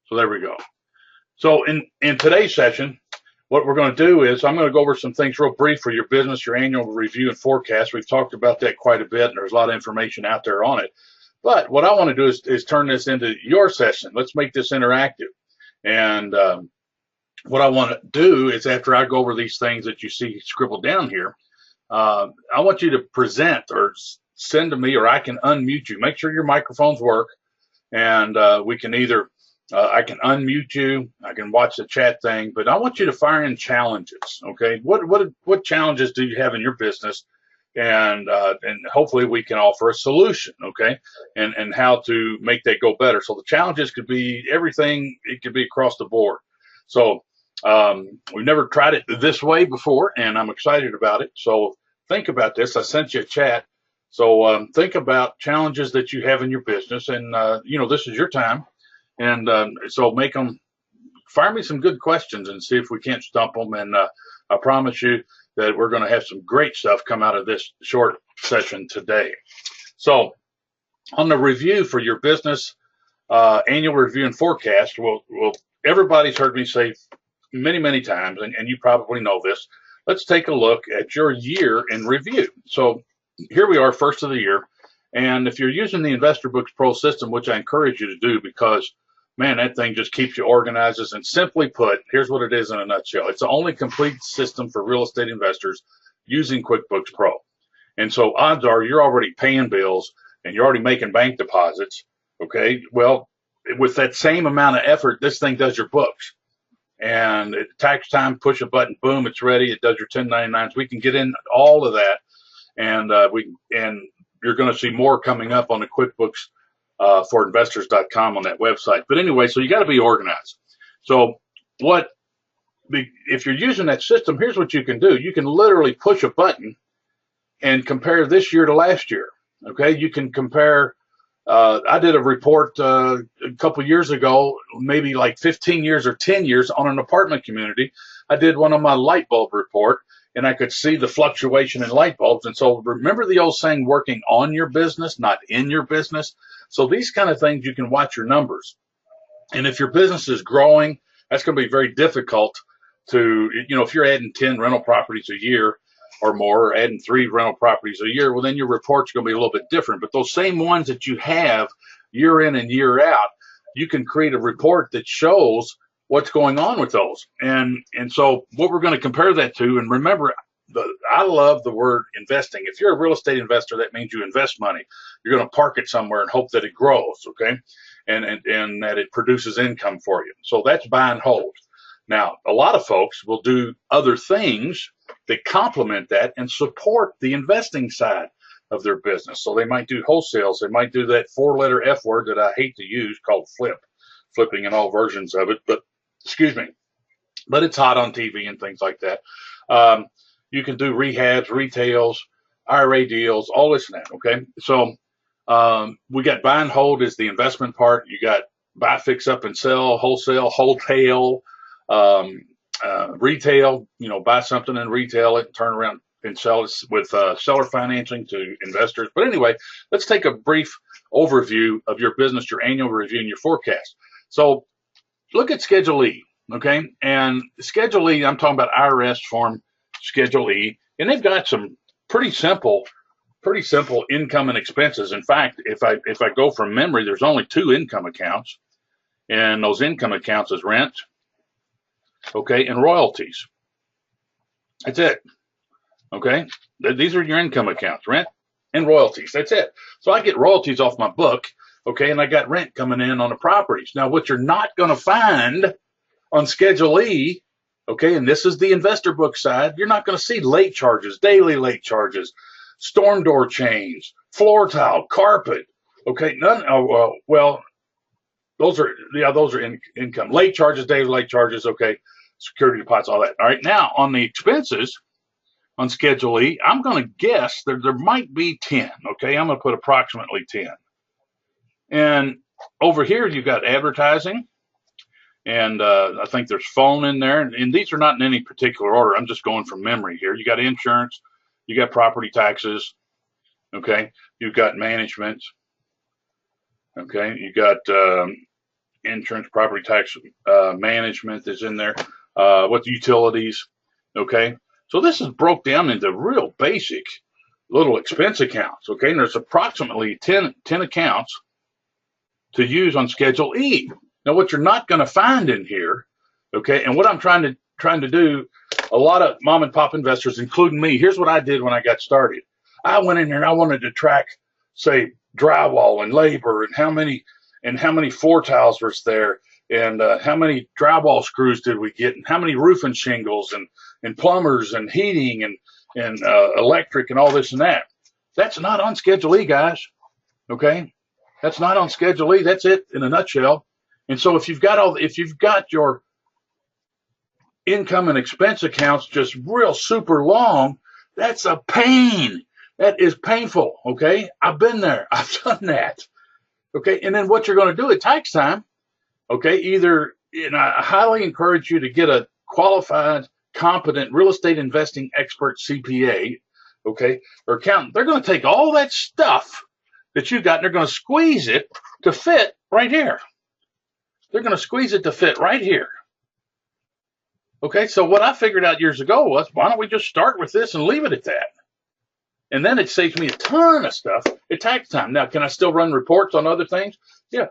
So there we go. So in today's session, what we're going to do is I'm going to go over some things real brief for your business, your annual review and forecast. We've talked about that quite a bit, and there's a lot of information out there on it. But what I want to do is turn this into your session. Let's make this interactive. And what I want to do is, after I go over these things that you see scribbled down here, I want you to present or send to me, or I can unmute you. Make sure your microphones work, and we can either I can unmute you, I can watch the chat thing, but I want you to fire in challenges. Okay, what challenges do you have in your business, and hopefully we can offer a solution. Okay, and how to make that go better. So the challenges could be everything. It could be across the board. So we've never tried it this way before, and I'm excited about it. So think about this. I sent you a chat. So think about challenges that you have in your business, and this is your time. And so fire me some good questions and see if we can't stump them. And I promise you that we're going to have some great stuff come out of this short session today. So on the review for your business, annual review and forecast, everybody's heard me say many, many times, and you probably know this, let's take a look at your year in review. So here we are, first of the year. And if you're using the InvestorBooks Pro system, which I encourage you to do, because man, that thing just keeps you organized. And simply put, here's what it is in a nutshell. It's the only complete system for real estate investors using QuickBooks Pro. And so odds are you're already paying bills and you're already making bank deposits. Okay, well, with that same amount of effort, this thing does your books. And at tax time, push a button, boom, it's ready. It does your 1099s. We can get in all of that, and you're going to see more coming up on the QuickBooks for investors.com on that website. But anyway, so you got to be organized. So if you're using that system, here's what you can do. You can literally push a button and compare this year to last year. Okay, you can compare. I did a report a couple years ago, maybe like 15 years or 10 years on an apartment community. I did one on my light bulb report, and I could see the fluctuation in light bulbs. And so remember the old saying, working on your business, not in your business. So these kind of things, you can watch your numbers. And if your business is growing, that's going to be very difficult to, if you're adding 10 rental properties a year or more, or adding 3 rental properties a year, well, then your report's going to be a little bit different. But those same ones that you have year in and year out, you can create a report that shows what's going on with those. And so what we're going to compare that to, and remember, I love the word investing. If you're a real estate investor, that means you invest money. You're going to park it somewhere and hope that it grows, okay, and that it produces income for you. So that's buy and hold. Now, a lot of folks will do other things that complement that and support the investing side of their business. So they might do wholesales. They might do that 4-letter F word that I hate to use called flipping in all versions of it. But excuse me, but it's hot on TV and things like that. You can do rehabs, retails, IRA deals, all this and that. Okay, so we got buy and hold is the investment part. You got buy, fix, up, and sell, wholesale, retail. Buy something and retail it, and turn around and sell it with seller financing to investors. But anyway, let's take a brief overview of your business, your annual review, and your forecast. So look at Schedule E, okay? And Schedule E, I'm talking about IRS form Schedule E, and they've got some pretty simple income and expenses. In fact, if I go from memory, there's only 2 income accounts, and those income accounts is rent, okay, and royalties. That's it, okay? These are your income accounts, rent and royalties. That's it. So I get royalties off my book, okay, and I got rent coming in on the properties. Now, what you're not going to find on Schedule E, okay, and this is the InvestorBook side, you're not going to see late charges, daily late charges, storm door change, floor tile, carpet, okay, none. Well, those are income. Late charges, daily late charges, okay, security deposits, all that. All right, now on the expenses on Schedule E, I'm going to guess there might be 10, okay, I'm going to put approximately 10. And over here, you've got advertising, and I think there's phone in there, and these are not in any particular order. I'm just going from memory here. You got insurance, you got property taxes, okay, you've got management, okay, you got insurance, property tax management is in there, what the utilities, okay? So this is broke down into real basic little expense accounts, okay? And there's approximately 10 accounts to use on Schedule E. Now, what you're not going to find in here, okay, and what I'm trying to do, a lot of mom and pop investors, including me, here's what I did when I got started. I went in there and I wanted to track, say, drywall and labor and how many floor tiles was there and how many drywall screws did we get and how many roofing shingles and plumbers and heating and electric and all this and that. That's not on Schedule E, guys. Okay, that's not on Schedule E. That's it in a nutshell. And so if you've got your income and expense accounts just real super long, that's a pain. That is painful. Okay, I've been there. I've done that. Okay, and then what you're going to do at tax time, okay, and I highly encourage you to get a qualified, competent real estate investing expert CPA, okay, or accountant. They're going to take all that stuff that you got and they're going to squeeze it to fit right here. They're going to squeeze it to fit right here. Okay, so what I figured out years ago was, why don't we just start with this and leave it at that? And then it saves me a ton of stuff at tax time. Now, can I still run reports on other things? Yeah.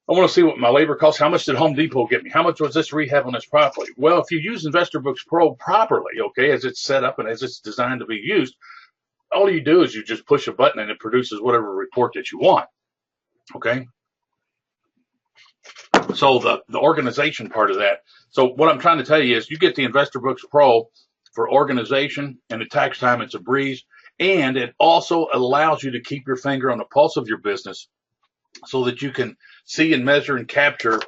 I want to see what my labor costs. How much did Home Depot get me? How much was this rehab on this property? Well, if you use InvestorBooks Pro properly, okay, as it's set up and as it's designed to be used, all you do is you just push a button and it produces whatever report that you want, okay? So the organization part of that. So what I'm trying to tell you is you get the InvestorBooks Pro for organization, and at tax time it's a breeze, and it also allows you to keep your finger on the pulse of your business so that you can see and measure and capture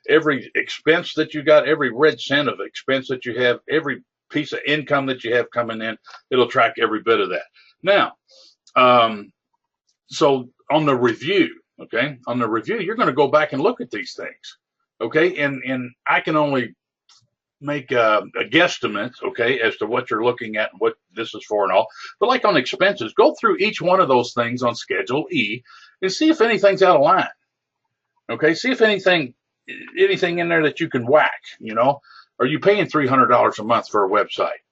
every expense that you got, every red cent of expense that you have, every piece of income that you have coming in. It'll track every bit of that. Now, so on the review, okay, on the review, you're going to go back and look at these things, okay, and I can only make a guesstimate, okay, as to what you're looking at and what this is for and all. But like on expenses, go through each one of those things on Schedule E and see if anything's out of line. Okay, see if anything in there that you can whack, you know. Are you paying $300 a month for a website?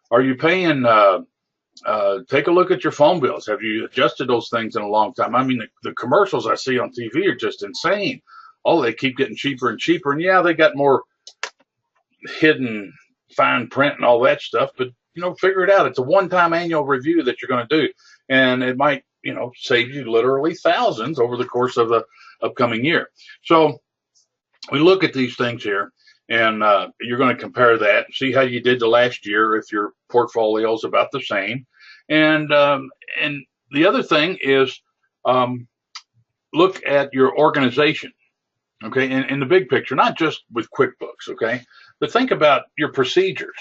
Are you paying, take a look at your phone bills. Have you adjusted those things in a long time? I mean, the commercials I see on TV are just insane. Oh, they keep getting cheaper and cheaper. And yeah, they got more hidden fine print and all that stuff, but you know, figure it out. It's a one-time annual review that you're going to do, and it might, you know, save you literally thousands over the course of the upcoming year. So we look at these things here, and you're going to compare that, see how you did the last year if your portfolio is about the same, and the other thing is look at your organization, okay, in the big picture, not just with QuickBooks, okay. But think about your procedures,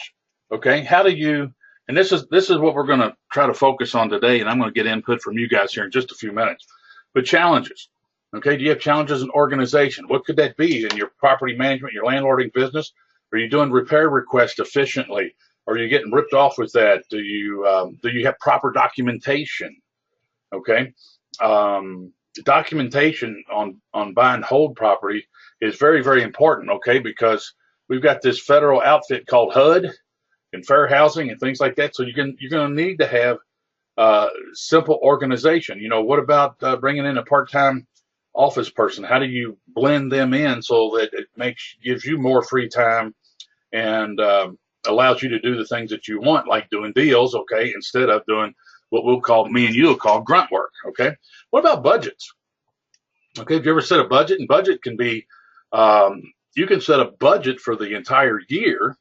okay? How do you, and this is what we're going to try to focus on today, and I'm going to get input from you guys here in just a few minutes. But challenges, okay? Do you have challenges in organization? What could that be in your property management, your landlording business? Are you doing repair requests efficiently? Are you getting ripped off with that? Do you have proper documentation? Okay, documentation on buy and hold property is very, very important. Okay, because we've got this federal outfit called HUD and fair housing and things like that. So you're going to need to have simple organization. You know, what about bringing in a part-time office person? How do you blend them in so that it gives you more free time and allows you to do the things that you want, like doing deals, okay, instead of doing what me and you will call grunt work, okay? What about budgets? Okay, have you ever set a budget? And budget can be you can set a budget for the entire year,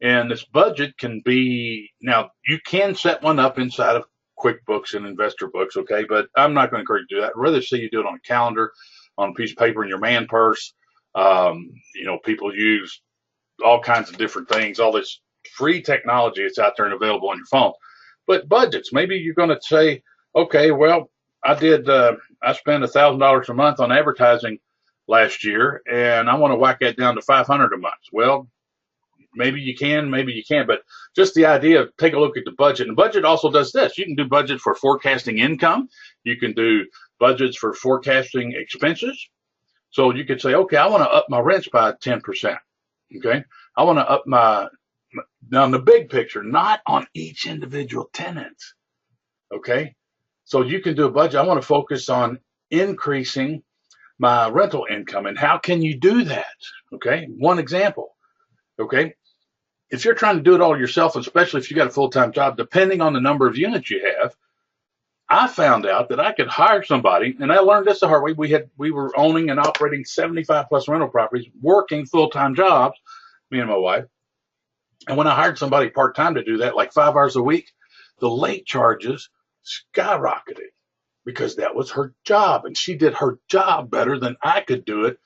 and this budget can be, now you can set one up inside of QuickBooks and InvestorBooks, okay, but I'm not going to encourage you to do that. I'd rather see you do it on a calendar, on a piece of paper in your man purse. You know, people use all kinds of different things, all this free technology that's out there and available on your phone. But budgets, maybe you're going to say, okay, well, I spent $1,000 a month on advertising last year, and I want to whack that down to $500 a month. Well, maybe you can, maybe you can't, but just the idea of take a look at the budget. And budget also does this. You can do budget for forecasting income. You can do budgets for forecasting expenses. So you could say, okay, I want to up my rents by 10%. Okay. I want to up now in the big picture, not on each individual tenant. Okay. So you can do a budget. I want to focus on increasing my rental income. And how can you do that? Okay. One example. Okay. If you're trying to do it all yourself, especially if you got a full-time job, depending on the number of units you have, I found out that I could hire somebody, and I learned this the hard way. We were owning and operating 75 plus rental properties, working full-time jobs, me and my wife. And when I hired somebody part-time to do that, like 5 hours a week, the late charges skyrocketed because that was her job, and she did her job better than I could do it,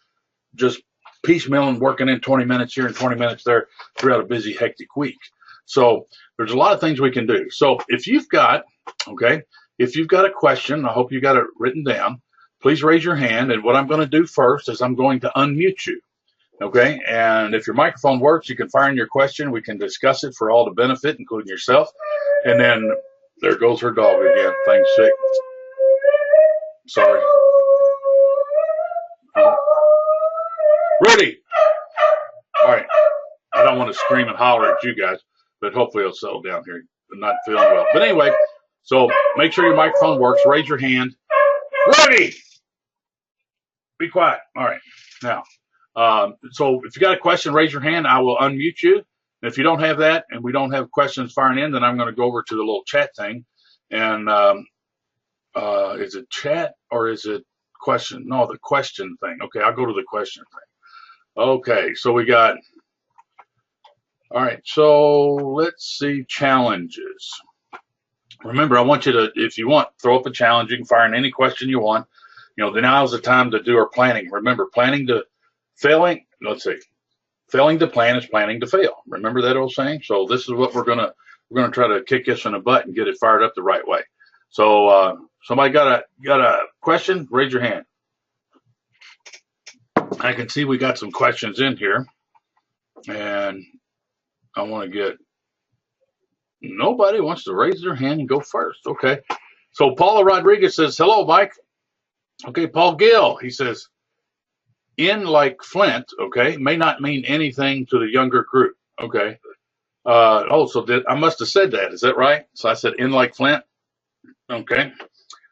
just piecemeal and working in 20 minutes here and 20 minutes there throughout a busy, hectic week. So there's a lot of things we can do. So if you've got a question, I hope you got it written down, please raise your hand. And what I'm going to do first is I'm going to unmute you. Okay. And if your microphone works, you can fire in your question. We can discuss it for all to benefit, including yourself. And then there goes her dog again. Thing's sick. Sorry. Rudy. All right. I don't want to scream and holler at you guys, but hopefully it'll settle down here. I'm not feeling well. But anyway, so make sure your microphone works. Raise your hand. Rudy! Be quiet. All right. Now, so if you got a question, raise your hand. I will unmute you. And if you don't have that and we don't have questions firing in, then I'm going to go over to the little chat thing. And is it chat or is it question? No, the question thing. Okay, I'll go to the question thing. Okay, so we got, all right, so let's see, challenges. Remember, I want you to, if you want, throw up a challenge. You can fire in any question you want. You know, now's the time to do our planning. Remember, failing to plan is planning to fail. Remember that old saying? So this is what we're gonna try to kick this in the butt and get it fired up the right way. So somebody got a question? Raise your hand. I can see we got some questions in here, and I want to get, nobody wants to raise their hand and go first. Okay. So Paula Rodriguez says, hello, Mike. Okay. Paul Gill, he says, in like Flint, okay, may not mean anything to the younger group. Okay. So I must have said that. Is that right? So I said in like Flint. Okay.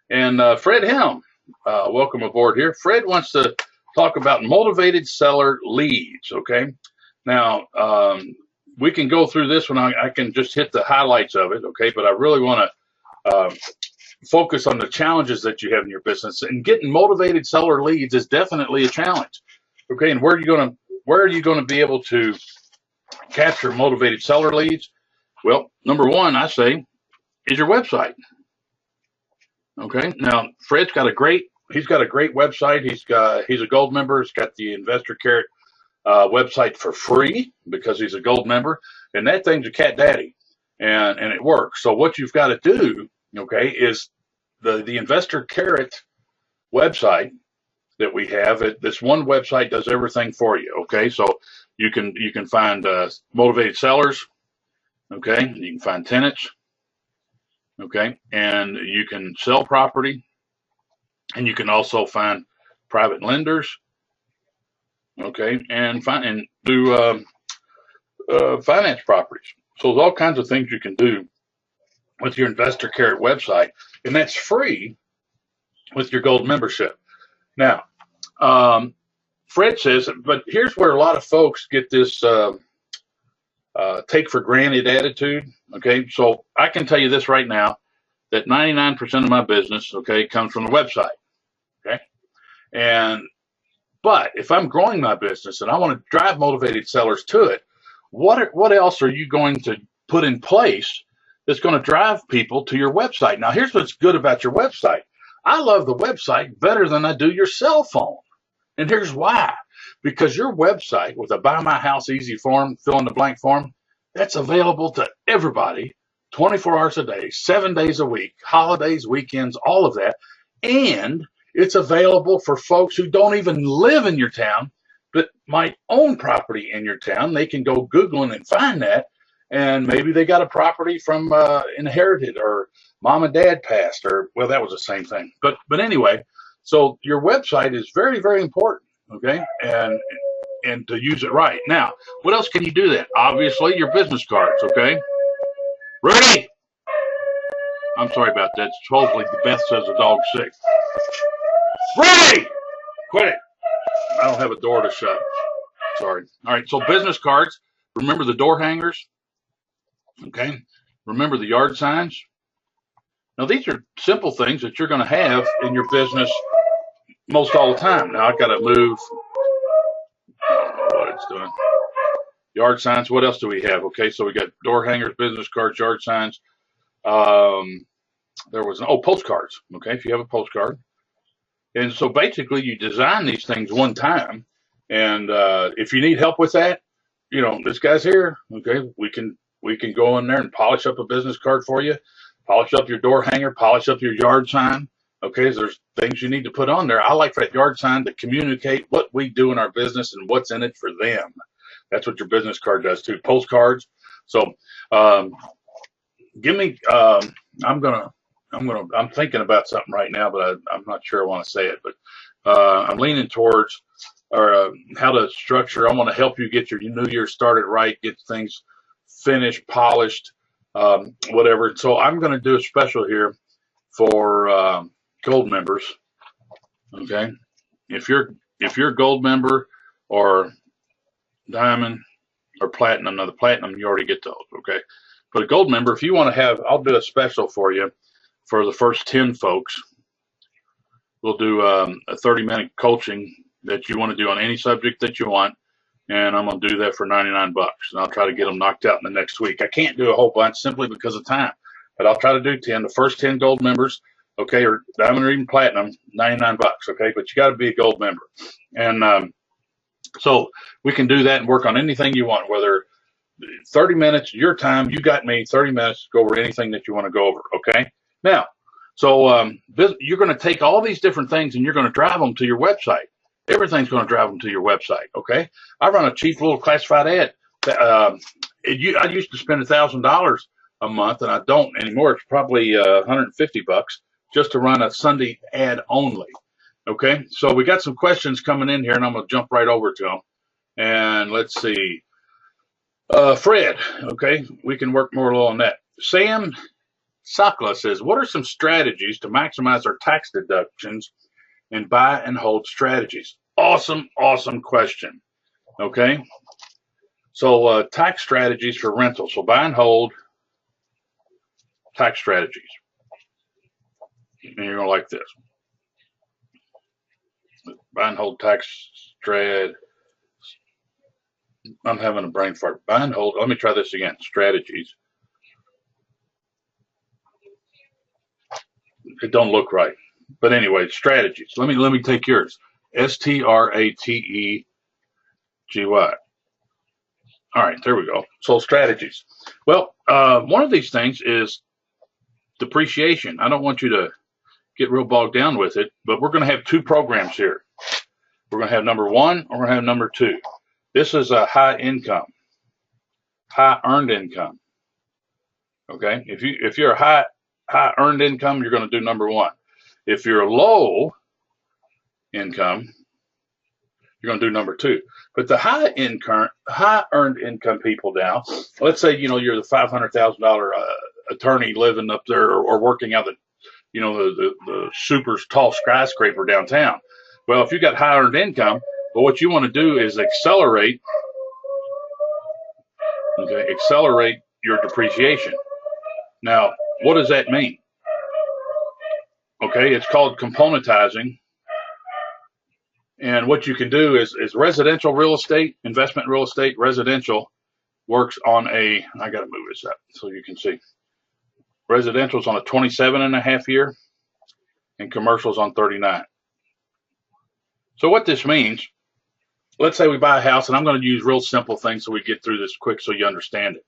And Fred Helm, welcome aboard here. Fred wants to talk about motivated seller leads. Okay. Now, we can go through this one. I can just hit the highlights of it. Okay. But I really want to focus on the challenges that you have in your business, and getting motivated seller leads is definitely a challenge. Okay. And where are you going to be able to capture motivated seller leads? Well, number one, I say, is your website. Okay. Now, Fred's got a great website. He's a gold member. He's got the Investor Carrot website for free because he's a gold member, and that thing's a cat daddy, and it works. So what you've got to do, okay, is the Investor Carrot website that we have. This one website does everything for you. Okay. So you can find motivated sellers. Okay. You can find tenants. Okay. And you can sell property, and you can also find private lenders. Okay. And do finance properties. So there's all kinds of things you can do with your Investor Carrot website, and that's free with your gold membership. Now, Fred says, but here's where a lot of folks get this take for granted attitude. Okay, so I can tell you this right now, that 99% of my business, okay, comes from the website. Okay, but if I'm growing my business and I want to drive motivated sellers to it, what else are you going to put in place that's going to drive people to your website? Now, here's what's good about your website. I love the website better than I do your cell phone. And here's why. Because your website with a Buy My House Easy form, fill in the blank form, that's available to everybody 24 hours a day, 7 days a week, holidays, weekends, all of that. And it's available for folks who don't even live in your town, but might own property in your town. They can go Googling and find that. And maybe they got a property from inherited, or mom and dad passed, or, well, that was the same thing. But anyway, so your website is very, very important. okay, and to use it right. Now, what else can you do that? Obviously, your business cards, okay? Ready? I'm sorry about that. Supposedly, Beth says the dog's sick. Ready? Quit it. I don't have a door to shut. Sorry. All right, so business cards. Remember the door hangers, okay? Remember the yard signs. Now, these are simple things that you're going to have in your business most all the time. Now, I've got to move. I don't know what it's doing. Yard signs. What else do we have? Okay, so we got door hangers, business cards, yard signs. There was postcards. Okay, if you have a postcard, and so basically you design these things one time, and if you need help with that, this guy's here. Okay, we can go in there and polish up a business card for you, polish up your door hanger, polish up your yard sign. Okay, there's things you need to put on there. I like that yard sign to communicate what we do in our business and what's in it for them. That's what your business card does too. Postcards. So, give me. I'm thinking about something right now, but I'm not sure I want to say it. But I'm leaning towards how to structure. I want to help you get your new year started right, get things finished, polished, whatever. So I'm going to do a special here for gold members. Okay, if you're a gold member or diamond or platinum. Now the platinum, you already get those, okay? But a gold member, if you want to have, I'll do a special for you for the first 10 folks. We'll do a 30-minute coaching that you want to do on any subject that you want, and I'm going to do that for 99 bucks, and I'll try to get them knocked out in the next week. I can't do a whole bunch simply because of time, but I'll try to do 10. The first 10 gold members, okay, or diamond or even platinum, 99 bucks, okay? But you got to be a gold member. And so we can do that and work on anything you want, whether 30 minutes, your time, you got me, 30 minutes to go over anything that you want to go over, okay? Now, so you're going to take all these different things and you're going to drive them to your website. Everything's going to drive them to your website, okay? I run a cheap little classified ad. I used to spend $1,000 a month, and I don't anymore. It's probably 150 bucks just to run a Sunday ad only. Okay, so we got some questions coming in here, and I'm going to jump right over to them. And let's see. Fred, okay, we can work more on that. Sam Sakla says, what are some strategies to maximize our tax deductions in buy and hold strategies? Awesome, awesome question. Okay, so tax strategies for rental. So buy and hold tax strategies. And you're going to like this. Buy and hold tax strat. I'm having a brain fart. Buy and hold. Let me try this again. Strategies. It don't look right. But anyway, strategies. Let me take yours. STRATEGY. All right, there we go. So strategies. Well, one of these things is depreciation. I don't want you to get real bogged down with it, but we're going to have two programs here. We're going to have number one, and we're going to have number two. This is a high income, high earned income. Okay, if you're a high earned income, you're going to do number one. If you're low income, you're going to do number two. But the high earned income people now, let's say you're the $500,000 attorney living up there or working out the super tall skyscraper downtown. Well, if you got high earned income, but what you want to do is accelerate your depreciation. Now, what does that mean? Okay, it's called componentizing. And what you can do is residential real estate, investment real estate, residential works on I got to move this up so you can see. Residential is on a 27.5 year and commercials on 39. So what this means, let's say we buy a house, and I'm going to use real simple things so we get through this quick so you understand it.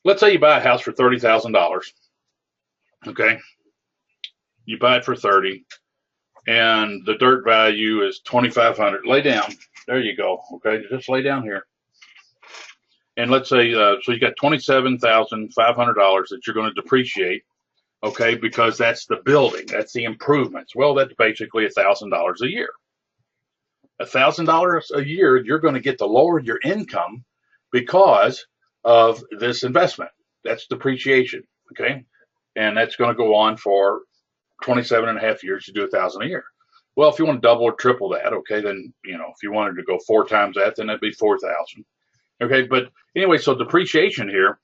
Let's say you buy a house for $30,000. Okay, you buy it for 30, and the dirt value is $2,500. Lay down. There you go. Okay, just lay down here. And let's say so you got $27,500 that you're going to depreciate. Okay, because that's the building, that's the improvements. Well, that's basically $1,000 a year. $1,000 a year, you're going to get to lower your income because of this investment. That's depreciation, okay? And that's going to go on for 27 and a half years to do $1,000 a year. Well, if you want to double or triple that, okay, then, if you wanted to go 4 times that, then that'd be 4,000. Okay, but anyway, so depreciation here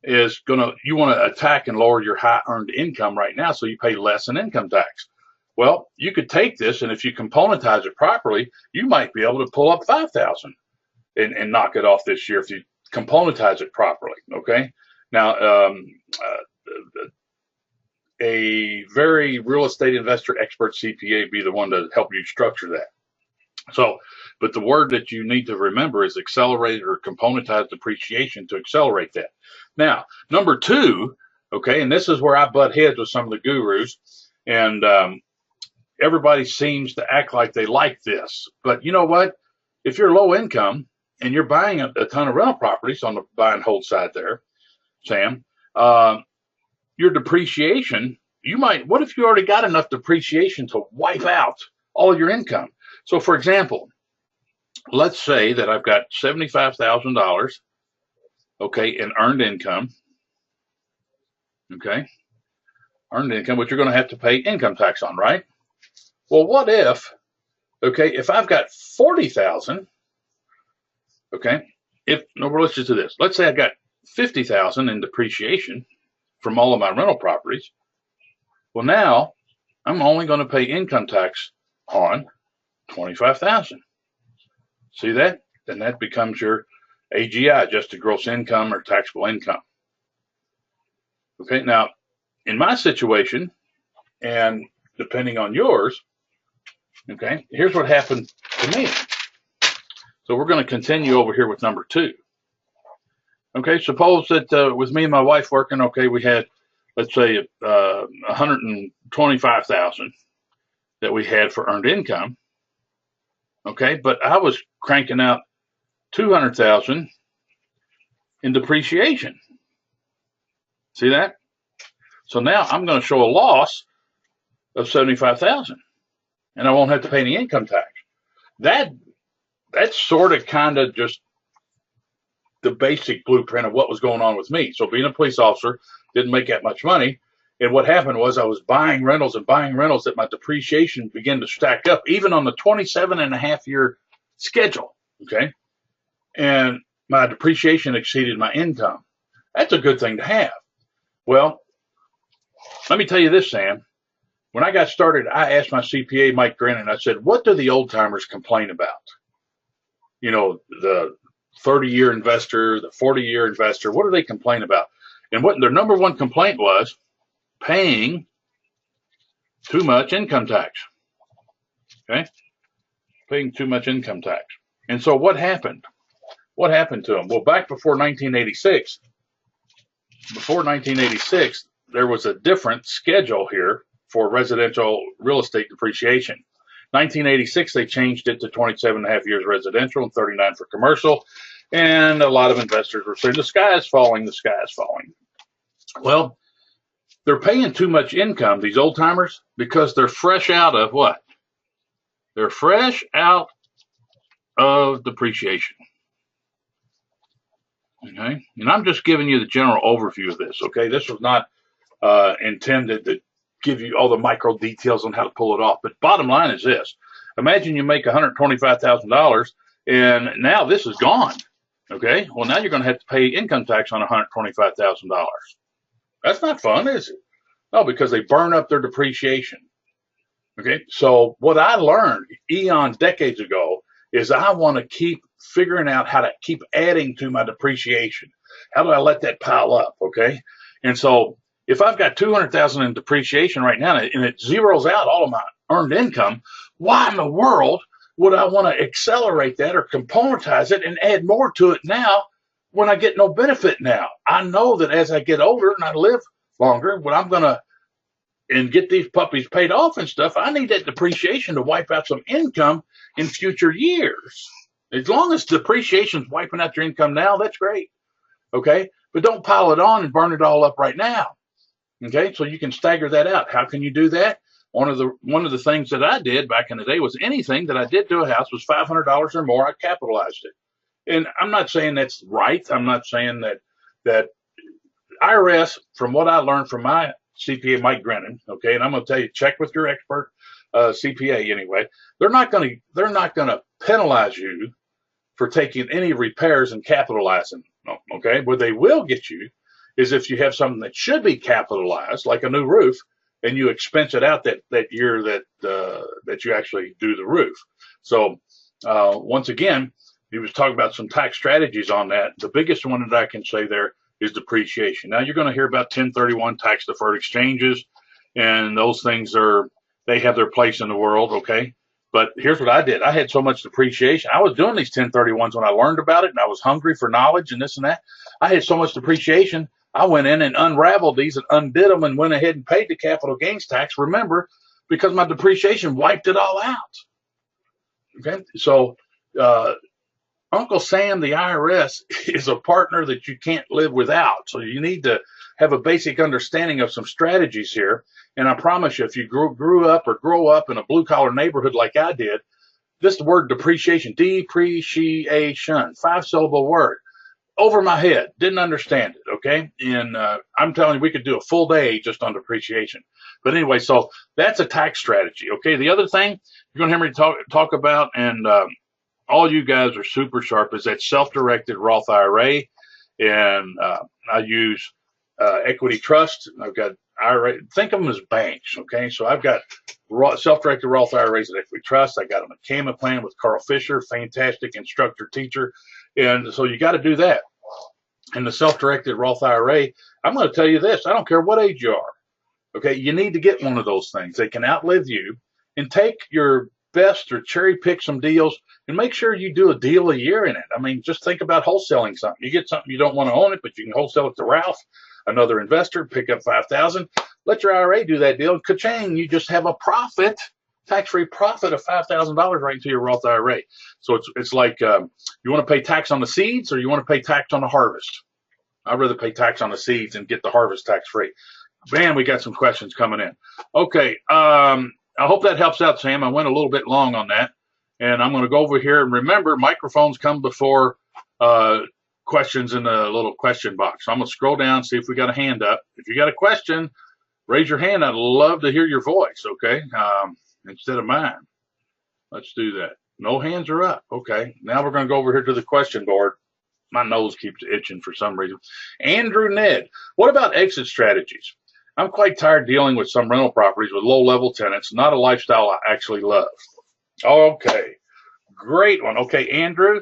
is you want to attack and lower your high earned income right now so you pay less in income tax. Well, you could take this, and if you componentize it properly, you might be able to pull up 5,000 and knock it off this year if you componentize it properly, okay? Now, a very real estate investor expert CPA be the one to help you structure that. So, but the word that you need to remember is accelerated or componentized depreciation to accelerate that. Now, number 2, okay, and this is where I butt heads with some of the gurus, and everybody seems to act like they like this. But you know what? If you're low income and you're buying a ton of rental properties on the buy and hold side there, Sam, your depreciation, what if you already got enough depreciation to wipe out all of your income? So for example, let's say that I've got $75,000, okay, in earned income, okay, earned income, which you're going to have to pay income tax on, right? Well, what if, okay, if I've got 40,000, okay, let's just do this. Let's say I've got 50,000 in depreciation from all of my rental properties. Well, now I'm only going to pay income tax on 25,000. See that? Then that becomes your AGI, adjusted gross income or taxable income. Okay, now in my situation, and depending on yours, okay, here's what happened to me. So we're going to continue over here with number 2. Okay, suppose that with me and my wife working, okay, we had, let's say, 125,000 that we had for earned income. Okay, but I was cranking out 200,000 in depreciation. See that? So now I'm going to show a loss of 75,000, and I won't have to pay any income tax. That's sort of kind of just the basic blueprint of what was going on with me. So being a police officer, didn't make that much money. And what happened was I was buying rentals that my depreciation began to stack up, even on the 27 and a half year schedule. Okay. And my depreciation exceeded my income. That's a good thing to have. Well, let me tell you this, Sam. When I got started, I asked my CPA, Mike Grennan, I said, what do the old timers complain about? The 30-year investor, the 40-year investor, what do they complain about? And what their number one complaint was paying too much income tax. Okay? Paying too much income tax. And so what happened? What happened to them? Well, back before 1986, there was a different schedule here for residential real estate depreciation. 1986, they changed it to 27 and a half years residential and 39 for commercial. And a lot of investors were saying, the sky is falling, the sky is falling. Well, they're paying too much income, these old timers, because they're fresh out of what? They're fresh out of depreciation. Okay, and I'm just giving you the general overview of this. Okay, this was not intended to give you all the micro details on how to pull it off. But bottom line is this: imagine you make $125,000, and now this is gone. Okay, well now you're going to have to pay income tax on $125,000. That's not fun, is it? No, because they burn up their depreciation. Okay, so what I learned decades ago is I want to keep figuring out how to keep adding to my depreciation. How do I let that pile up? Okay, and so if I've got 200,000 in depreciation right now and it zeroes out all of my earned income, why in the world would I want to accelerate that or componentize it and add more to it now when I get no benefit now? I know that as I get older and I live longer, when I'm going to get these puppies paid off and stuff, I need that depreciation to wipe out some income in future years. As long as depreciation is wiping out your income now, that's great. Okay, but don't pile it on and burn it all up right now. Okay, so you can stagger that out. How can you do that? one of the things that I did back in the day was anything that I did to a house was $500 or more, I capitalized it. And I'm not saying that's right. I'm not saying that IRS, from what I learned from my CPA, Mike Grennan, okay, and I'm going to tell you, check with your expert CPA anyway. They're not going to penalize you for taking any repairs and capitalizing them, okay? What they will get you is if you have something that should be capitalized, like a new roof, and you expense it out that year that you actually do the roof. So once again, you was talking about some tax strategies on that. The biggest one that I can say there is depreciation. Now you're going to hear about 1031 tax deferred exchanges, and those things they have their place in the world, okay? But here's what I did. I had so much depreciation. I was doing these 1031s when I learned about it, and I was hungry for knowledge and this and that. I had so much depreciation, I went in and unraveled these and undid them and went ahead and paid the capital gains tax, remember, because my depreciation wiped it all out. Okay, so Uncle Sam, the IRS, is a partner that you can't live without. So you need to have a basic understanding of some strategies here. And I promise you, if you grew up or grow up in a blue-collar neighborhood like I did, this word depreciation, 5-syllable word, over my head, didn't understand it, okay? And I'm telling you, we could do a full day just on depreciation. But anyway, so that's a tax strategy, okay? The other thing you're going to hear me talk about, and all you guys are super sharp, is that self-directed Roth IRA. And I use equity trust. I've got IRA. Think of them as banks, okay? So I've got self-directed Roth IRAs at Equity Trust. I got a McCama plan with Carl Fisher, fantastic instructor, teacher. And so you got to do that. And the self-directed Roth IRA, I'm going to tell you this. I don't care what age you are, okay? You need to get one of those things. They can outlive you. And take your best or cherry pick some deals and make sure you do a deal a year in it. I mean, just think about wholesaling something. You get something, you don't want to own it, but you can wholesale it to Ralph, another investor, pick up $5,000. Let your IRA do that deal. Ka-ching, you just have a profit, tax-free profit of $5,000 right into your Roth IRA. So it's like you want to pay tax on the seeds or you want to pay tax on the harvest. I'd rather pay tax on the seeds and get the harvest tax-free. Man, we got some questions coming in. Okay, I hope that helps out, Sam. I went a little bit long on that. And I'm going to go over here. And remember, microphones come before questions in the little question box. So I'm going to scroll down, see if we got a hand up. If you got a question, raise your hand. I'd love to hear your voice, okay, instead of mine. Let's do that. No hands are up. Okay. Now we're going to go over here to the question board. My nose keeps itching for some reason. Andrew Ned, what about exit strategies? I'm quite tired dealing with some rental properties with low-level tenants, not a lifestyle I actually love. Okay, great one. Okay, Andrew,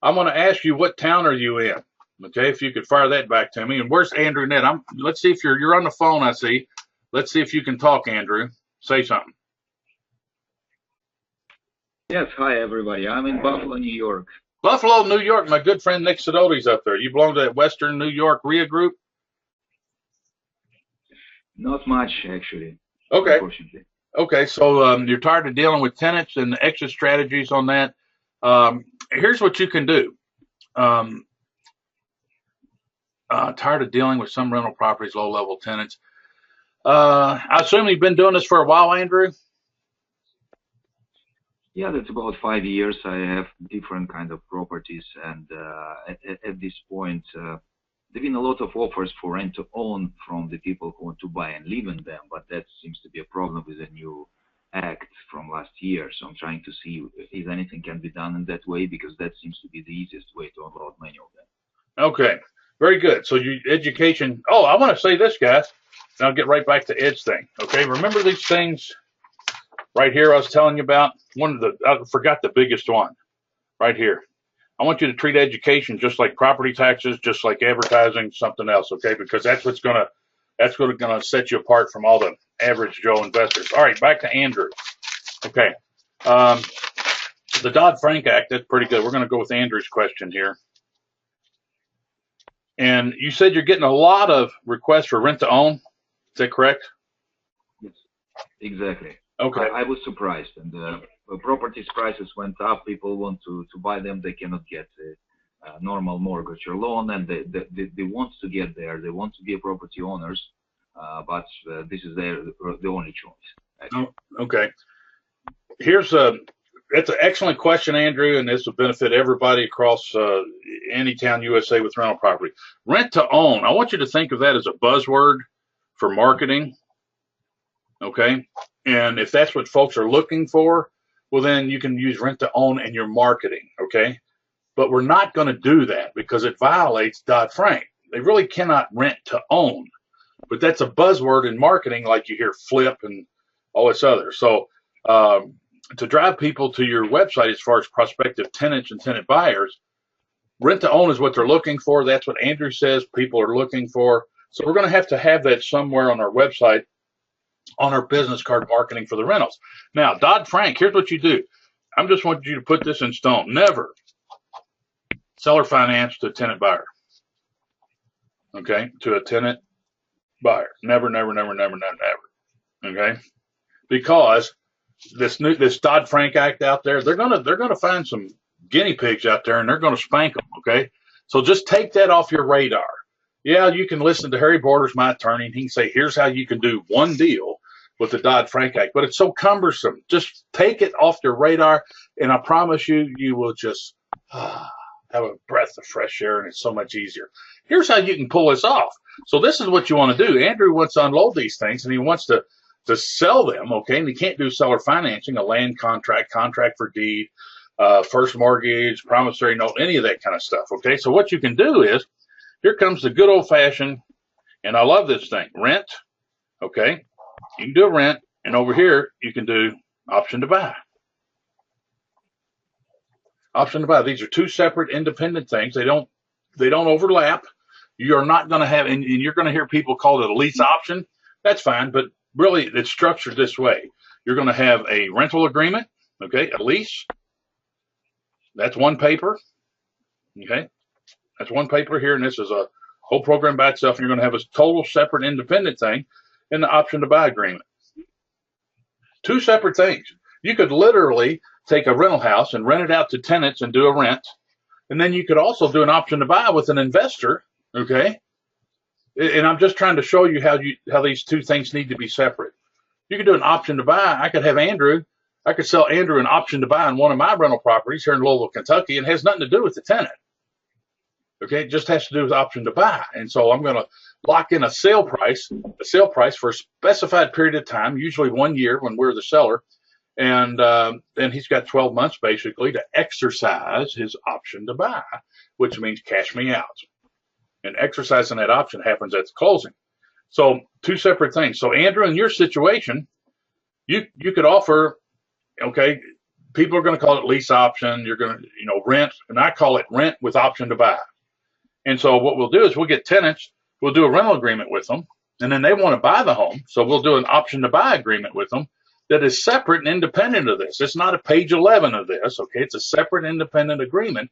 I'm going to ask you, what town are you in? Okay, if you could fire that back to me. And where's Andrew Ned? Let's see if you're on the phone, I see. Let's see if you can talk, Andrew. Say something. Yes, hi, everybody. I'm in Buffalo, New York. Buffalo, New York. My good friend Nick Sidoti's up there. You belong to that Western New York RIA group? Not much, actually. Okay. Unfortunately. Okay, so you're tired of dealing with tenants and the exit strategies on that. Here's what you can do. Tired of dealing with some rental properties, low-level tenants. I assume you've been doing this for a while, Andrew? Yeah, that's about 5 years. I have different kind of properties, and at this point, there have been a lot of offers for rent to own from the people who want to buy and live in them, but that seems to be a problem with the new act from last year. So I'm trying to see if anything can be done in that way, because that seems to be the easiest way to unload many of them. Okay, very good. So your education. Oh, I want to say this, guys. And I'll get right back to Ed's thing. Okay, remember these things right here I was telling you about? I forgot the biggest one right here. I want you to treat education just like property taxes, just like advertising, something else, okay? Because that's what's gonna set you apart from all the average Joe investors. All right, back to Andrew. Okay, the Dodd-Frank Act, that's pretty good. We're gonna go with Andrew's question here. And you said you're getting a lot of requests for rent to own. Is that correct? Yes, exactly. Okay. I was surprised, and the properties prices went up. People want to buy them. They cannot get a normal mortgage or loan, and they want to get there. They want to be property owners, but this is the only choice. Oh, okay. Here's that's an excellent question, Andrew, and this will benefit everybody across any town USA with rental property. Rent to own. I want you to think of that as a buzzword for marketing. Okay. And if that's what folks are looking for, well, then you can use rent to own in your marketing. Okay. But we're not going to do that because it violates Dodd-Frank. They really cannot rent to own, but that's a buzzword in marketing, like you hear flip and all this other. So to drive people to your website as far as prospective tenants and tenant buyers, rent to own is what they're looking for. That's what Andrew says people are looking for. So we're going to have that somewhere on our website, on our business card marketing for the rentals. Now, Dodd-Frank, here's what you do. I'm just wanting you to put this in stone. Never seller finance to a tenant buyer. Okay, to a tenant buyer. Never, never, never, never, never, never. Okay, because this Dodd-Frank Act out there, they're gonna find some guinea pigs out there and they're gonna spank them. Okay, so just take that off your radar. Yeah, you can listen to Harry Borders, my attorney, and he can say, here's how you can do one deal with the Dodd-Frank Act, but it's so cumbersome. Just take it off your radar, and I promise you, you will just have a breath of fresh air, and it's so much easier. Here's how you can pull this off. So this is what you want to do. Andrew wants to unload these things, and he wants to sell them, okay? And he can't do seller financing, a land contract, contract for deed, first mortgage, promissory note, any of that kind of stuff, okay? So what you can do is, here comes the good old-fashioned, and I love this thing, rent, okay? You can do a rent, and over here, you can do option to buy. Option to buy. These are two separate independent things. They don't overlap. You're not going to have, and you're going to hear people call it a lease option. That's fine, but really it's structured this way. You're going to have a rental agreement, okay, a lease. That's one paper, okay. That's one paper here, and this is a whole program by itself, and you're going to have a total separate independent thing in the option to buy agreement. Two separate things. You could literally take a rental house and rent it out to tenants and do a rent. And then you could also do an option to buy with an investor, okay? And I'm just trying to show you how these two things need to be separate. You could do an option to buy. I could sell Andrew an option to buy on one of my rental properties here in Louisville, Kentucky, and it has nothing to do with the tenant. Okay, it just has to do with option to buy. And so I'm going to lock in a sale price for a specified period of time, usually 1 year when we're the seller. And then he's got 12 months basically to exercise his option to buy, which means cash me out. And exercising that option happens at the closing. So two separate things. So Andrew, in your situation, you could offer, okay, people are going to call it lease option. You're going to, rent, and I call it rent with option to buy. And so what we'll do is we'll get tenants, we'll do a rental agreement with them, and then they want to buy the home. So we'll do an option to buy agreement with them that is separate and independent of this. It's not a page 11 of this, okay? It's a separate independent agreement.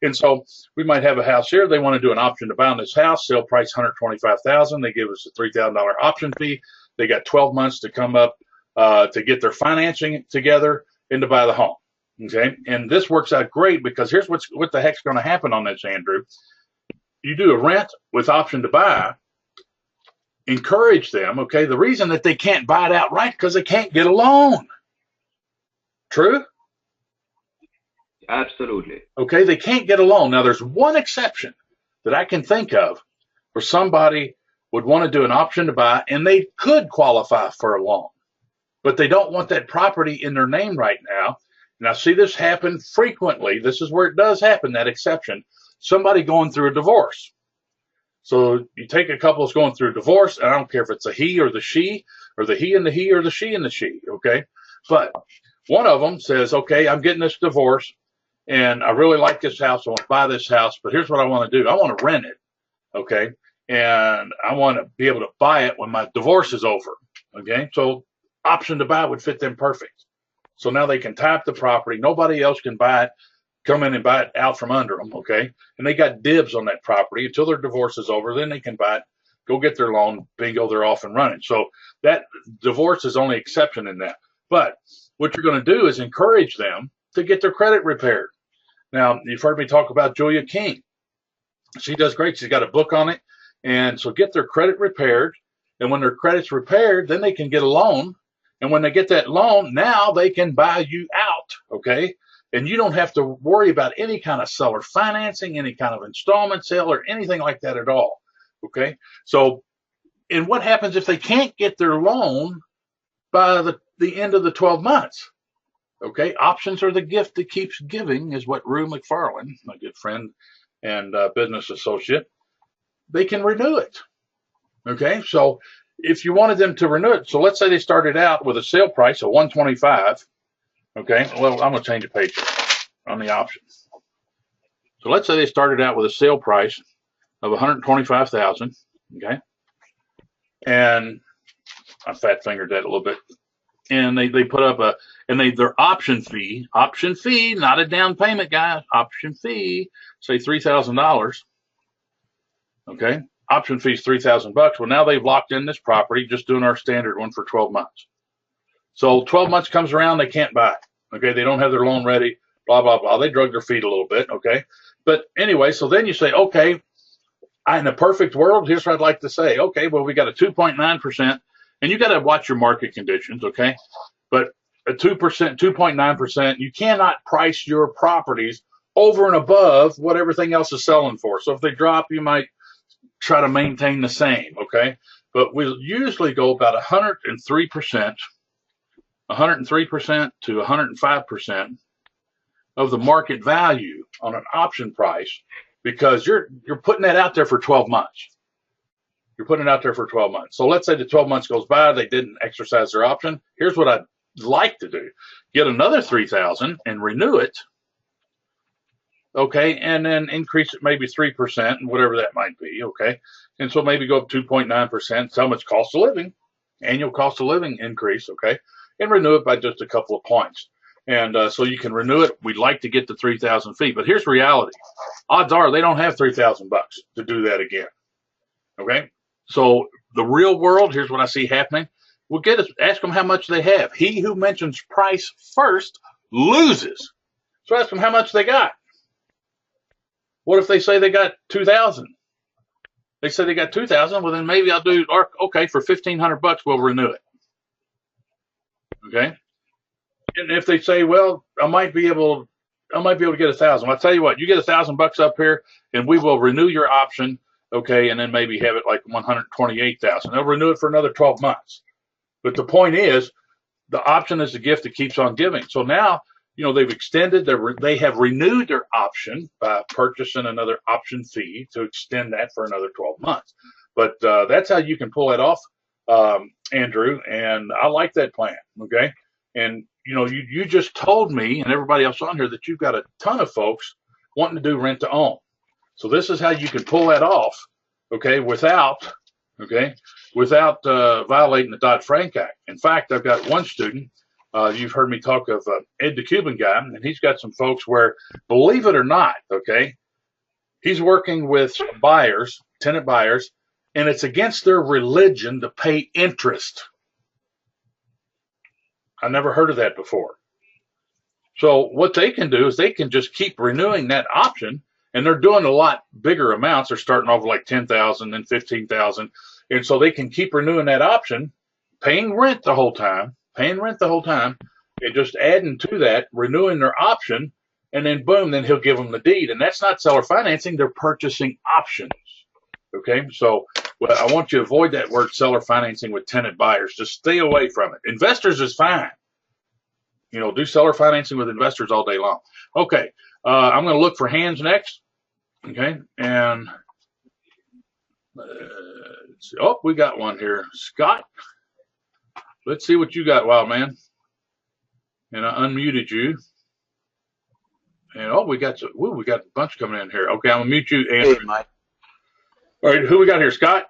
And so we might have a house here. They want to do an option to buy on this house, sale price $125,000. They give us a $3,000 option fee. They got 12 months to come up to get their financing together and to buy the home, okay? And this works out great because here's what the heck's going to happen on this, Andrew. You do a rent with option to buy, encourage them, okay? The reason that they can't buy it outright because they can't get a loan. True? Absolutely. Okay, they can't get a loan. Now, there's one exception that I can think of where somebody would want to do an option to buy and they could qualify for a loan, but they don't want that property in their name right now. And I see this happen frequently. This is where it does happen, that exception. Somebody going through a divorce. So you take a couple that's going through a divorce, and I don't care if it's a he or the she, or the he and the he, or the she and the she, okay? But one of them says, okay, I'm getting this divorce, and I really like this house. I want to buy this house, but here's what I want to do. I want to rent it, okay? And I want to be able to buy it when my divorce is over, okay? So option to buy would fit them perfect. So now they can tie up the property. Nobody else can buy it, come in and buy it out from under them, okay? And they got dibs on that property until their divorce is over. Then they can buy it, go get their loan, bingo, they're off and running. So that divorce is only exception in that. But what you're going to do is encourage them to get their credit repaired. Now, you've heard me talk about Julia King. She does great. She's got a book on it. And so get their credit repaired. And when their credit's repaired, then they can get a loan And when they get that loan, now they can buy you out, okay? And you don't have to worry about any kind of seller financing, any kind of installment sale, or anything like that at all, okay? So, and what happens if they can't get their loan by the end of the 12 months? Okay, options are the gift that keeps giving, is what Rue McFarland, my good friend and business associate, they can renew it. Okay, so if you wanted them to renew it, so let's say they started out with a sale price of 125. Okay, well, I'm going to change the page on the options. So let's say they started out with a sale price of 125,000. Okay, and I fat fingered that a little bit. And they put up their option fee, not a down payment, guys, option fee, say $3,000. Okay, option fee is $3,000. Well, now they've locked in this property, just doing our standard one for 12 months. So 12 months comes around, they can't buy it. Okay, they don't have their loan ready, blah, blah, blah. They drug their feet a little bit, okay? But anyway, so then you say, okay, in a perfect world, here's what I'd like to say. Okay, well, we got a 2.9%, and you got to watch your market conditions, okay? But a 2%, 2.9%, you cannot price your properties over and above what everything else is selling for. So if they drop, you might try to maintain the same, okay? But we'll usually go about 103% to 105% of the market value on an option price, because you're putting that out there for 12 months. You're putting it out there for 12 months. So let's say the 12 months goes by, they didn't exercise their option. Here's what I'd like to do. Get another 3,000 and renew it. Okay, and then increase it maybe 3%, and whatever that might be, okay? And so maybe go up 2.9%, how much cost of living, annual cost of living increase, okay? And renew it by just a couple of points. And so you can renew it. We'd like to get to 3,000 feet, but here's reality. Odds are they don't have $3,000 to do that again, okay? So the real world, here's what I see happening. We'll ask them how much they have. He who mentions price first loses. So ask them how much they got. What if they say they got 2,000? They say they got 2,000. Well, then maybe I'll do, okay, for $1,500, we'll renew it. Okay. And if they say, well, I might be able to get 1,000. I'll tell you what, you get $1,000 up here, and we will renew your option. Okay, and then maybe have it like 128,000. They'll renew it for another 12 months. But the point is, the option is the gift that keeps on giving. So now, they've extended they have renewed their option by purchasing another option fee to extend that for another 12 months. But that's how you can pull that off, Andrew. And I like that plan. Okay. And, you just told me and everybody else on here that you've got a ton of folks wanting to do rent to own. So this is how you can pull that off. Okay. Without violating the Dodd-Frank Act. In fact, I've got one student. You've heard me talk of Ed the Cuban guy, and he's got some folks where, believe it or not, okay, he's working with buyers, tenant buyers, and it's against their religion to pay interest. I never heard of that before. So what they can do is they can just keep renewing that option, and they're doing a lot bigger amounts. They're starting off with like 10,000 and 15,000, and so they can keep renewing that option, paying rent the whole time, and just adding to that, renewing their option, and then boom, then he'll give them the deed. And that's not seller financing, they're purchasing options. Okay, so I want you to avoid that word seller financing with tenant buyers. Just stay away from it. Investors is fine. Do seller financing with investors all day long. Okay, I'm going to look for hands next. Okay, and let's see. Oh, we got one here. Scott. Let's see what you got, wild man. And I unmuted you. And we got a bunch coming in here. Okay, I'm gonna mute you, Andrew. Hey, Mike. All right, who we got here, Scott?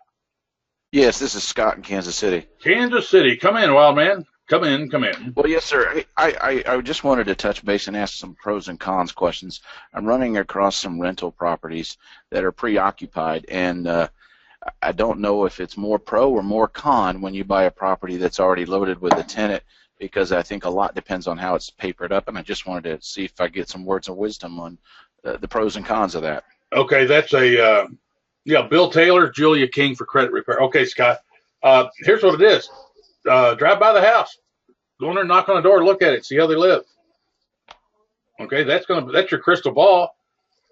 Yes, this is Scott in Kansas City. Kansas City, come in, wild man. Come in. Well, yes, sir. I just wanted to touch base and ask some pros and cons questions. I'm running across some rental properties that are preoccupied, and I don't know if it's more pro or more con when you buy a property that's already loaded with a tenant, because I think a lot depends on how it's papered up, and I just wanted to see if I get some words of wisdom on the pros and cons of that. Okay, that's Bill Taylor, Julia King for credit repair. Okay, Scott, here's what it is. Drive by the house. Go in there, knock on the door, look at it, see how they live. Okay, that's your crystal ball.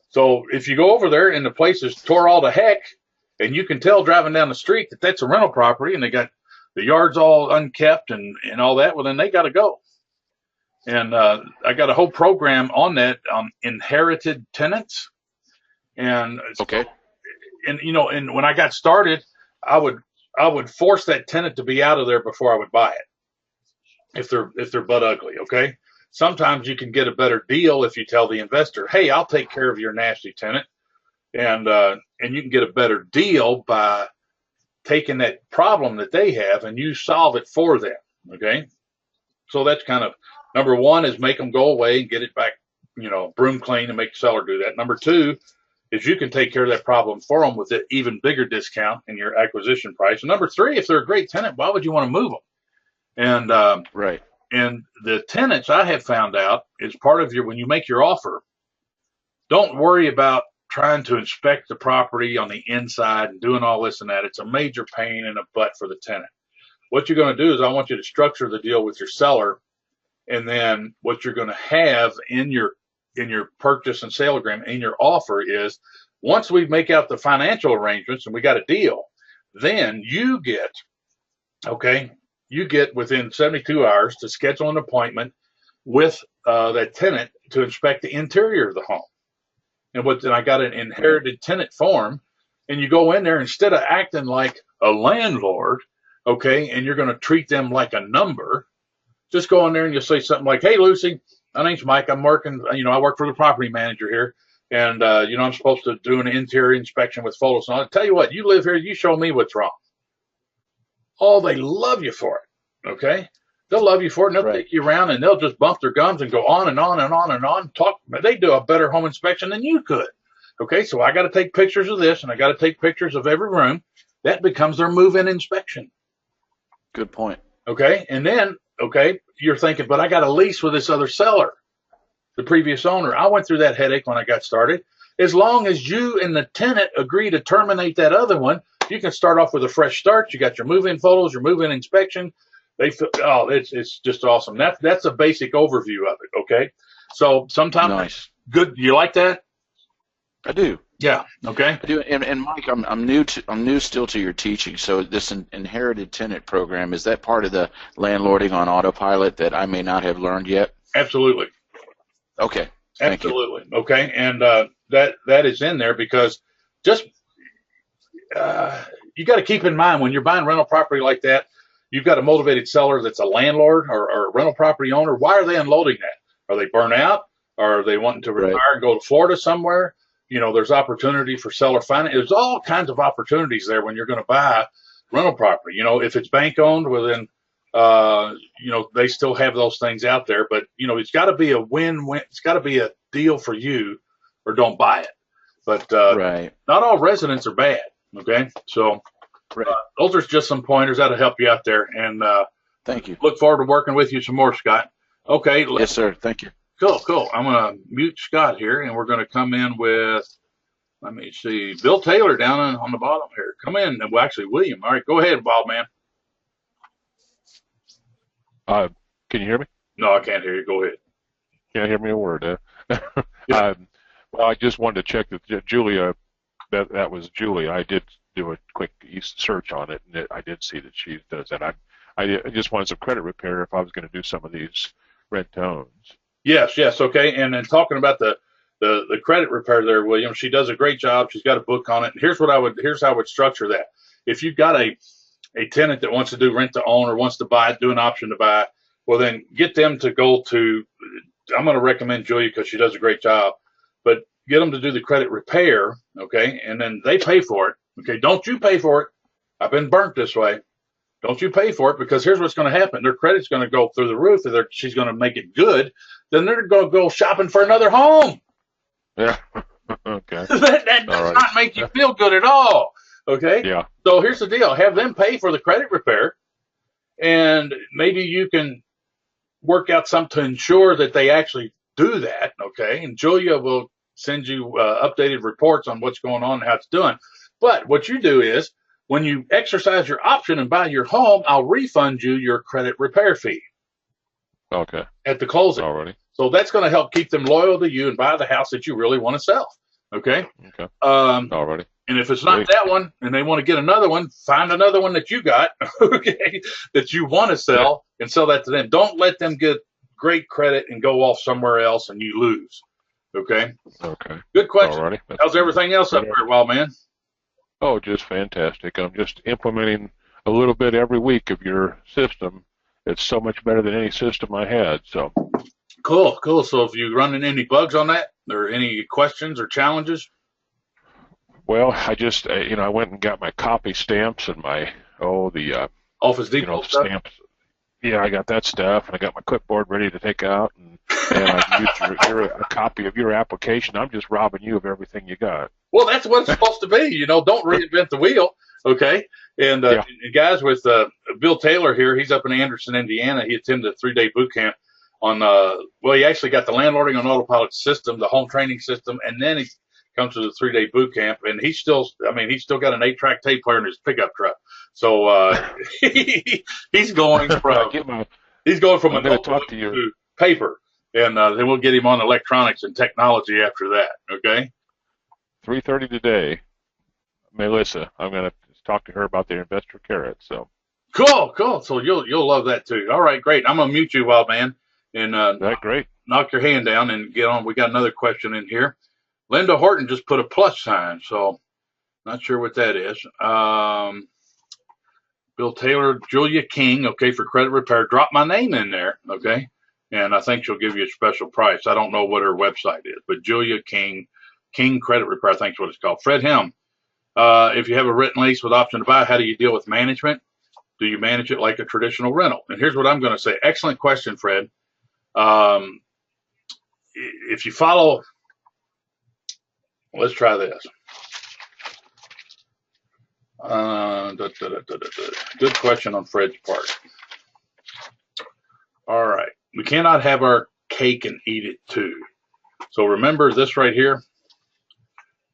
So if you go over there and the place is tore all to heck, and you can tell driving down the street that that's a rental property, and they got the yards all unkept and all that, well then they got to go. And I got a whole program on that, inherited tenants. And Okay. And and when I got started, I would force that tenant to be out of there before I would buy it. If they're butt ugly, okay. Sometimes you can get a better deal if you tell the investor, "Hey, I'll take care of your nasty tenant," and you can get a better deal by taking that problem that they have and you solve it for them. Okay, so that's kind of number one is make them go away and get it back, broom clean, and make the seller do that. Number two is you can take care of that problem for them with an even bigger discount in your acquisition price. And number three, if they're a great tenant, why would you want to move them? And right. And the tenants I have found out is part of when you make your offer, don't worry about trying to inspect the property on the inside and doing all this and that. It's a major pain in the butt for the tenant. What you're going to do is I want you to structure the deal with your seller, and then what you're going to have in your purchase and sale agreement, in your offer, is once we make out the financial arrangements and we got a deal, then you get within 72 hours to schedule an appointment with that tenant to inspect the interior of the home. And I got an inherited tenant form, and you go in there instead of acting like a landlord, okay, and you're going to treat them like a number. Just go in there and you'll say something like, "Hey, Lucy, my name's Mike. I'm working, I work for the property manager here. And, I'm supposed to do an interior inspection with photos. And I'll tell you what, you live here, you show me what's wrong." Oh, they love you for it. Okay. They'll love you for it, and they'll take you around, and they'll just bump their gums and go on and on and on and on. They do a better home inspection than you could. Okay. So I got to take pictures of this, and I got to take pictures of every room. That becomes their move-in inspection. Good point. Okay. And then, you're thinking, but I got a lease with this other seller, the previous owner. I went through that headache when I got started. As long as you and the tenant agree to terminate that other one, you can start off with a fresh start. You got your move-in photos, your move-in inspection. It's just awesome. That's a basic overview of it. Okay. So sometimes nice. Good. You like that? I do. Yeah. Okay. I do. And Mike, I'm new still to your teaching. So this inherited tenant program, is that part of the landlording on Autopilot that I may not have learned yet? Absolutely. Okay. Absolutely. Okay. And that is in there because just you got to keep in mind when you're buying rental property like that, you've got a motivated seller that's a landlord or a rental property owner. Why are they unloading that? Are they burnt out? Are they wanting to retire and go to Florida somewhere? There's opportunity for seller finance. There's all kinds of opportunities there when you're going to buy rental property. If it's bank owned, well then, they still have those things out there. But it's got to be a win-win. It's got to be a deal for you, or don't buy it. But not all residents are bad. Okay, so those are just some pointers that'll help you out there. And thank you. Look forward to working with you some more, Scott. Okay. Yes, sir. Thank you. Cool. I'm going to mute Scott here, and we're going to come in with, let me see, Bill Taylor down on the bottom here. Come in. Well, actually, William. All right, go ahead, Bob, man. Can you hear me? No, I can't hear you. Go ahead. Can't hear me a word. Yeah. Well, I just wanted to check that Julia, that was Julia. I did do a quick search on it, and I did see that she does that. I just wanted some credit repair if I was going to do some of these rent-to-owns. Yes. Okay. And then talking about the credit repair there, William, she does a great job. She's got a book on it. And here's how I would structure that. If you've got a tenant that wants to do rent to own or wants to buy it, do an option to buy, well, then get them to go to, I'm going to recommend Julia because she does a great job, but get them to do the credit repair. Okay. And then they pay for it. Okay. Don't you pay for it. I've been burnt this way. Don't you pay for it, because here's what's going to happen. Their credit's going to go through the roof. If she's going to make it good, then they're going to go shopping for another home. Yeah. Okay. that does not make you feel good at all. Okay. Yeah. So here's the deal. Have them pay for the credit repair, and maybe you can work out something to ensure that they actually do that. Okay. And Julia will send you updated reports on what's going on and how it's doing. But what you do is, when you exercise your option and buy your home, I'll refund you your credit repair fee. Okay. at the closing. Already. So that's going to help keep them loyal to you and buy the house that you really want to sell. Okay. Okay. Already. And if it's not Great. that one and they want to get another one, find another one that you got, okay, that you want to sell and sell that to them. Don't let them get great credit and go off somewhere else and you lose. Okay. Okay. Good question. Alrighty. How's everything else up there, Wild Man? Oh, just fantastic. I'm just implementing a little bit every week of your system. It's so much better than any system I had. So Cool. So if you run into any bugs on that or any questions or challenges? Well, I just, I went and got my copy stamps and my, the Office Depot stuff? stamps. Yeah, I got that stuff, and I got my clipboard ready to take out, and I used a copy of your application. I'm just robbing you of everything you got. Well, that's what it's supposed to be. Don't reinvent the wheel, okay? And guys, with Bill Taylor here, he's up in Anderson, Indiana. He attended a 3-day boot camp on, he actually got the landlording on Autopilot system, the home training system, and then he comes to the 3-day boot camp, and he's still got an 8-track tape player in his pickup truck. So he's going from a notebook to paper, and then we'll get him on electronics and technology after that. Okay. 3:30 today, Melissa. I'm going to talk to her about the investor carrot. So cool. So you'll love that too. All right, great. I'm gonna mute you, Wild Man, and that great. Knock your hand down and get on. We got another question in here. Linda Horton just put a plus sign, so not sure what that is. Bill Taylor, Julia King, okay, for credit repair. Drop my name in there, okay, and I think she'll give you a special price. I don't know what her website is, but Julia King Credit Repair, I think is what it's called. Fred Helm, if you have a written lease with option to buy, how do you deal with management? Do you manage it like a traditional rental? And here's what I'm going to say. Excellent question, Fred. If you follow, let's try this. Good question on Fred's part. All right. We cannot have our cake and eat it too. So remember this right here.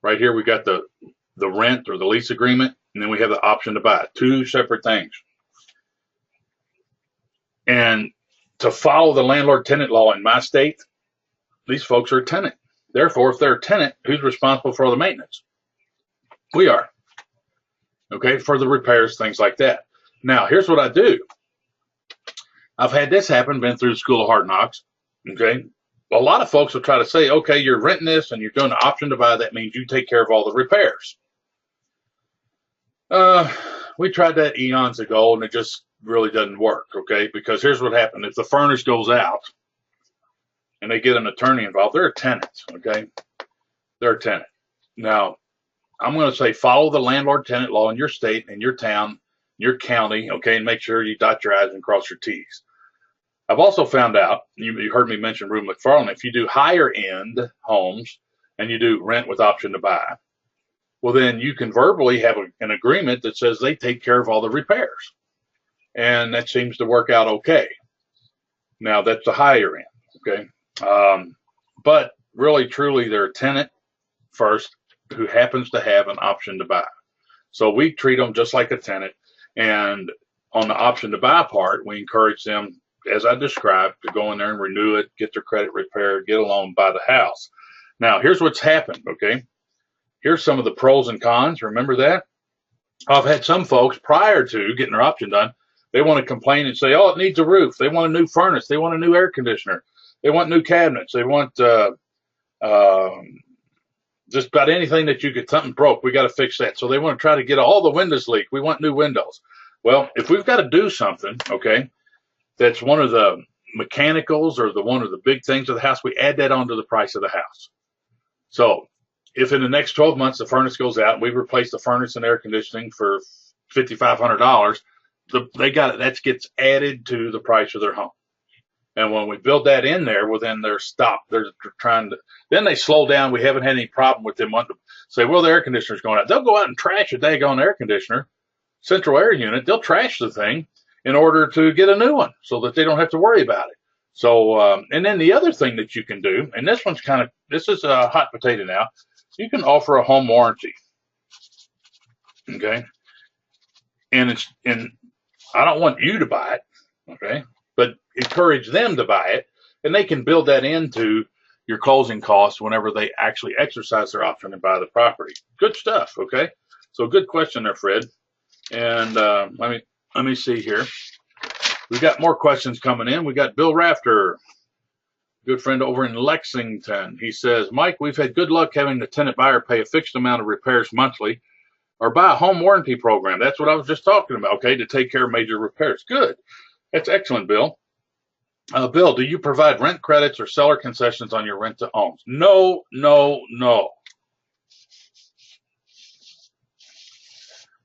Right here we got the rent or the lease agreement, and then we have the option to buy. Two separate things. And to follow the landlord-tenant law in my state, these folks are a tenant. Therefore, if they're a tenant, who's responsible for all the maintenance? We are. Okay, for the repairs, things like that. Now, here's what I do. I've had this happen, been through the School of Hard Knocks. Okay, a lot of folks will try to say, okay, you're renting this and you're doing the option to buy. That means you take care of all the repairs. We tried that eons ago, and it just really doesn't work, okay? Because here's what happened. If the furnace goes out and they get an attorney involved, they're a tenant, okay? They're a tenant. Now, I'm going to say follow the landlord-tenant law in your state, in your town, your county, okay, and make sure you dot your I's and cross your T's. I've also found out, you heard me mention Rue McFarland, if you do higher-end homes and you do rent with option to buy, well, then you can verbally have an agreement that says they take care of all the repairs. And that seems to work out okay. Now, that's the higher end, okay? But really, truly, they're a tenant first who happens to have an option to buy. So we treat them just like a tenant. And on the option to buy part, we encourage them, as I described, to go in there and renew it, get their credit repaired, get a loan, buy the house. Now, here's what's happened, okay? Here's some of the pros and cons. Remember that? I've had some folks prior to getting their option done, they want to complain and say, oh, it needs a roof. They want a new furnace. They want a new air conditioner. They want new cabinets. They want just about anything that you get something broke. We got to fix that. So they want to try to get all the windows leaked. We want new windows. Well, if we've got to do something, okay, that's one of the mechanicals or one of the big things of the house, we add that onto the price of the house. So if in the next 12 months the furnace goes out and we replace the furnace and air conditioning for $5,500, that gets added to the price of their home. And when we build that in there, well, then they're stopped. They're trying to, then they slow down. We haven't had any problem with them wanting to say, well, the air conditioner's going out. They'll go out and trash a daggone air conditioner, central air unit. They'll trash the thing in order to get a new one so that they don't have to worry about it. So, and then the other thing that you can do, and this is a hot potato now, you can offer a home warranty. Okay. And I don't want you to buy it. Okay. but encourage them to buy it, and they can build that into your closing costs whenever they actually exercise their option and buy the property. Good stuff. Okay, so good question there, Fred. And let me see here. We've got more questions coming in. We got Bill Rafter, good friend over in Lexington. He says, Mike, we've had good luck having the tenant buyer pay a fixed amount of repairs monthly or buy a home warranty program. That's what I was just talking about, okay, to take care of major repairs. Good. That's excellent, Bill. Bill, do you provide rent credits or seller concessions on your rent-to-owns? No, no, no.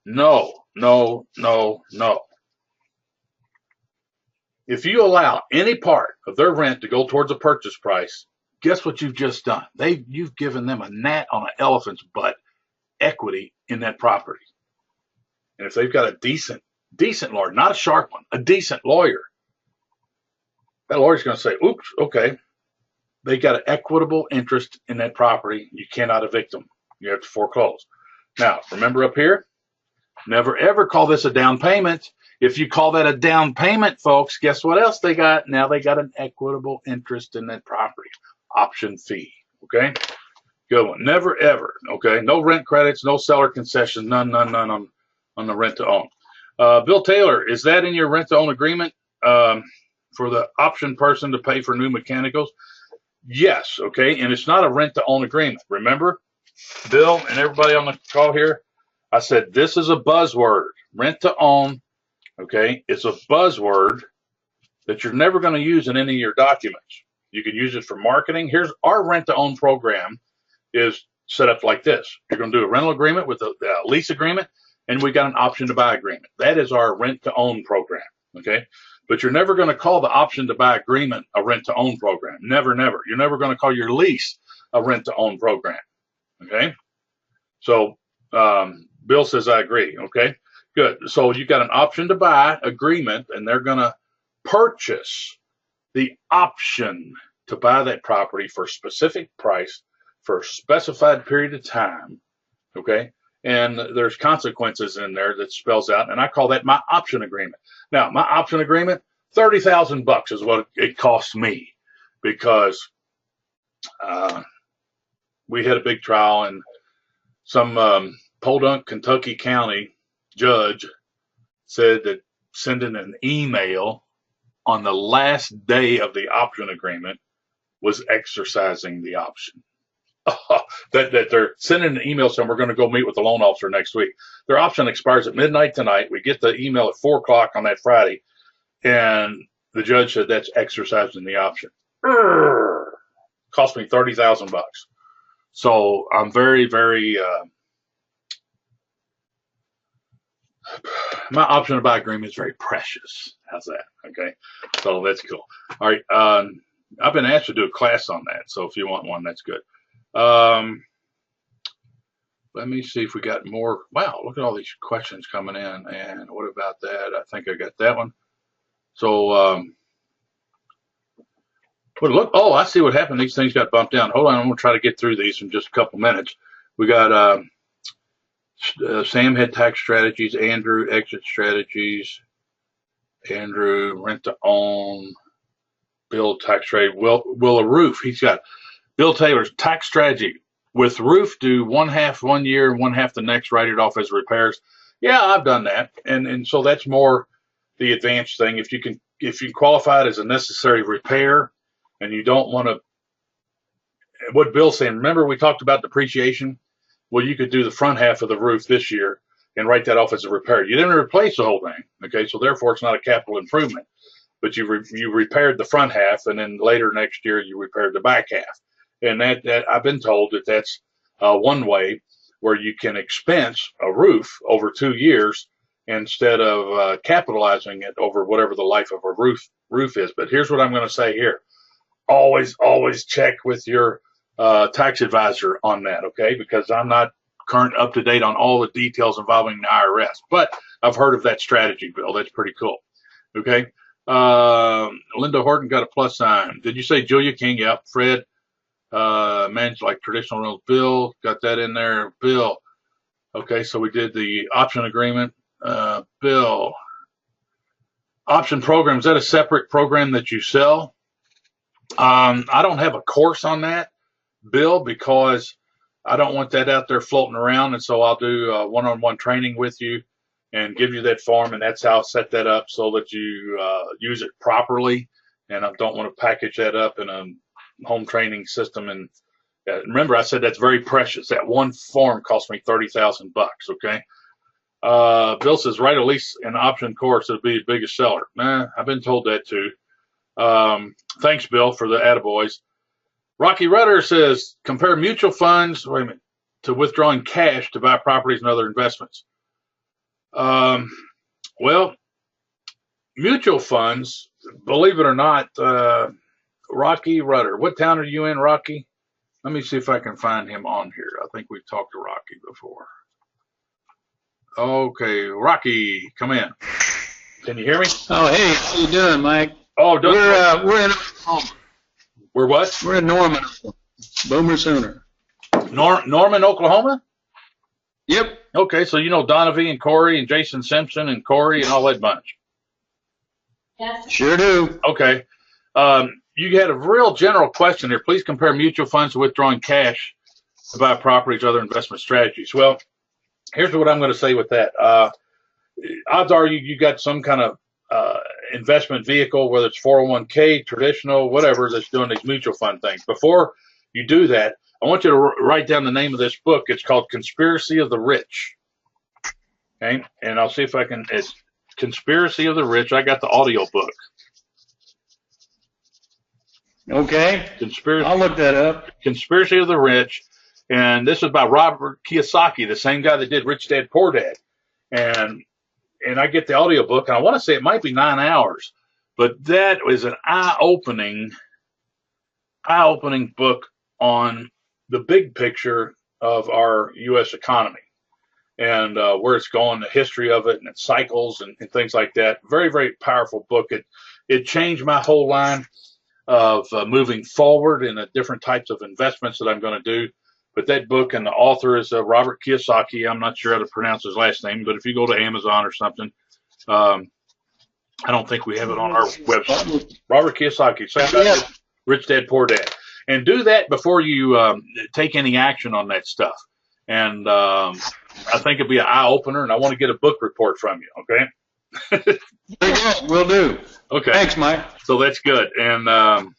No, no, no, no. If you allow any part of their rent to go towards a purchase price, guess what you've just done? You've given them a gnat on an elephant's butt equity in that property. And if they've got a decent lawyer, not a sharp one, a decent lawyer, that lawyer's going to say, oops, okay, they got an equitable interest in that property. You cannot evict them. You have to foreclose. Now, remember up here, never ever call this a down payment. If you call that a down payment, folks, guess what else they got? Now they got an equitable interest in that property. Option fee, okay? Good one. Never ever, okay? No rent credits, no seller concessions, none on the rent-to-own. Bill Taylor, is that in your rent-to-own agreement for the option person to pay for new mechanicals? Yes, okay? And it's not a rent-to-own agreement. Remember, Bill and everybody on the call here, I said this is a buzzword, rent-to-own. Okay, it's a buzzword that you're never going to use in any of your documents. You can use it for marketing. Here's our rent-to-own program is set up like this. You're going to do a rental agreement with a lease agreement, and we got an option to buy agreement. That is our rent-to-own program. Okay, but you're never going to call the option to buy agreement a rent-to-own program. Never, never. You're never going to call your lease a rent-to-own program. Okay, so Bill says I agree. Okay. Good. So you got an option to buy agreement, and they're going to purchase the option to buy that property for a specific price for a specified period of time. Okay. And there's consequences in there that spells out, and I call that my option agreement. Now, my option agreement, $30,000 is what it costs me because we had a big trial, and some Podunk, Kentucky County judge said that sending an email on the last day of the option agreement was exercising the option. that they're sending an email saying we're going to go meet with the loan officer next week. Their option expires at midnight tonight. We get the email at 4 o'clock on that Friday, and the judge said that's exercising the option. Cost me $30,000. So I'm very, very my option to buy agreement is very precious. How's that? Okay, so that's cool. All right, I've been asked to do a class on that, so if you want one, that's good. Let me see if we got more. Wow, look at all these questions coming in. And what about that? I think I got that one. So, but look, oh, I see what happened. These things got bumped down. Hold on, I'm gonna try to get through these in just a couple minutes. We got Sam had tax strategies, Andrew exit strategies, Andrew rent to own, Bill tax trade, Will a roof. He's got Bill Taylor's tax strategy with roof do 1/2 1 year and 1/2 the next, write it off as repairs. Yeah, I've done that, and so that's more the advanced thing. If you qualify it as a necessary repair, and you don't want to, what Bill's saying. Remember we talked about depreciation. Well, you could do the front half of the roof this year and write that off as a repair. You didn't replace the whole thing, okay? So therefore, it's not a capital improvement. But you repaired the front half, and then later next year you repaired the back half. And that I've been told that that's one way where you can expense a roof over 2 years instead of capitalizing it over whatever the life of a roof is. But here's what I'm going to say here: always check with your tax advisor on that, okay? Because I'm not current up to date on all the details involving the IRS, but I've heard of that strategy, Bill. That's pretty cool. Okay. Linda Horton got a plus sign. Did you say Julia King? Yep. Fred, managed like traditional rentals. Bill got that in there. Bill. Okay. So we did the option agreement. Bill. option program, is that a separate program that you sell? I don't have a course on that, Bill, because I don't want that out there floating around, and so I'll do one-on-one training with you and give you that form, and that's how I'll set that up so that you use it properly. And I don't want to package that up in a home training system. And remember, I said that's very precious. That one form cost me $30,000. Okay. Bill says, write at least an option course. It'll be the biggest seller. Nah, I've been told that too. Thanks, Bill, for the attaboys. Rocky Rudder says, compare mutual funds, to withdrawing cash to buy properties and other investments. Well, mutual funds, believe it or not, Rocky Rudder. What town are you in, Rocky? Let me see if I can find him on here. I think we've talked to Rocky before. Okay, Rocky, come in. Can you hear me? Oh, hey, how you doing, Mike? Oh, we're in Oklahoma. We're what? We're in Norman. Boomer Sooner. Norman, Oklahoma? Yep. Okay, so you know Donovan and Corey and Jason Simpson and Corey and all that bunch. Yes. Sure do. Okay. You had a real general question here. Please compare mutual funds to withdrawing cash to buy properties, other investment strategies. Well, here's what I'm going to say with that. Odds are you got some kind of investment vehicle, whether it's 401k, traditional, whatever, that's doing these mutual fund things. Before you do that, I want you to write down the name of this book. It's called Conspiracy of the Rich. Okay, and I'll see if I can. It's Conspiracy of the Rich. I got the audio book. Okay. Conspiracy. I'll look that up. Conspiracy of the Rich, and this is by Robert Kiyosaki, the same guy that did Rich Dad Poor Dad, and I get the audio book, and I want to say it might be 9 hours, but that was an eye-opening book on the big picture of our U.S. economy and where it's going, the history of it, and its cycles and things like that. Very, very powerful book. It changed my whole line of moving forward in the different types of investments that I'm going to do. But that book, and the author is Robert Kiyosaki. I'm not sure how to pronounce his last name, but if you go to Amazon or something, I don't think we have it on our website. Robert Kiyosaki, same guy as Rich Dad Poor Dad. And do that before you take any action on that stuff. And I think it'll be an eye-opener, and I want to get a book report from you, okay? Very good. Will do. Okay. Thanks, Mike. So that's good. And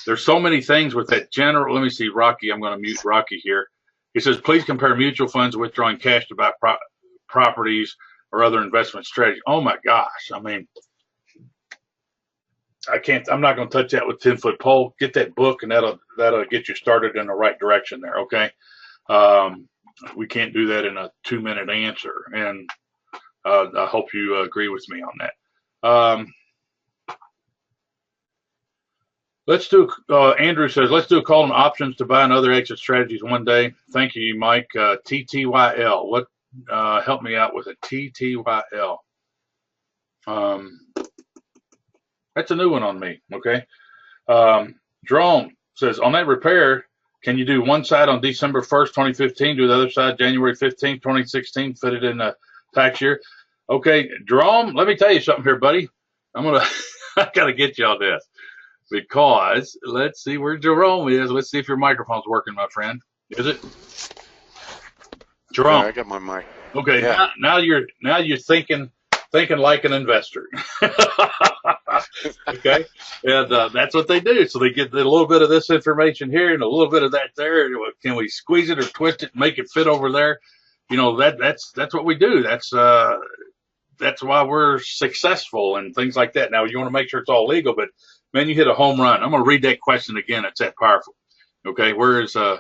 there's so many things with that general. Let me see, Rocky. I'm going to mute Rocky here. He says, please compare mutual funds withdrawing cash to buy properties or other investment strategies. Oh, my gosh. I mean, I'm not going to touch that with 10-foot pole. Get that book, and that'll get you started in the right direction there, okay? We can't do that in a 2-minute answer, and I hope you agree with me on that. Let's do, Andrew says, let's do a call on options to buy and other exit strategies one day. Thank you, Mike. TTYL. What, help me out with a TTYL. That's a new one on me, okay? Jerome says, on that repair, can you do one side on December 1st, 2015, do the other side January 15th, 2016, fit it in the tax year? Okay, Jerome, let me tell you something here, buddy. I got to get you on this. Because let's see where Jerome is. Let's see if your microphone's working, my friend. Is it? Jerome. Yeah, I got my mic. Okay. Yeah. Now you're thinking like an investor. Okay. And that's what they do. So they get a little bit of this information here and a little bit of that there. Can we squeeze it or twist it and make it fit over there? You know, that's what we do. That's why we're successful and things like that. Now you want to make sure it's all legal, but man, you hit a home run. I'm going to read that question again. It's that powerful. Okay, where did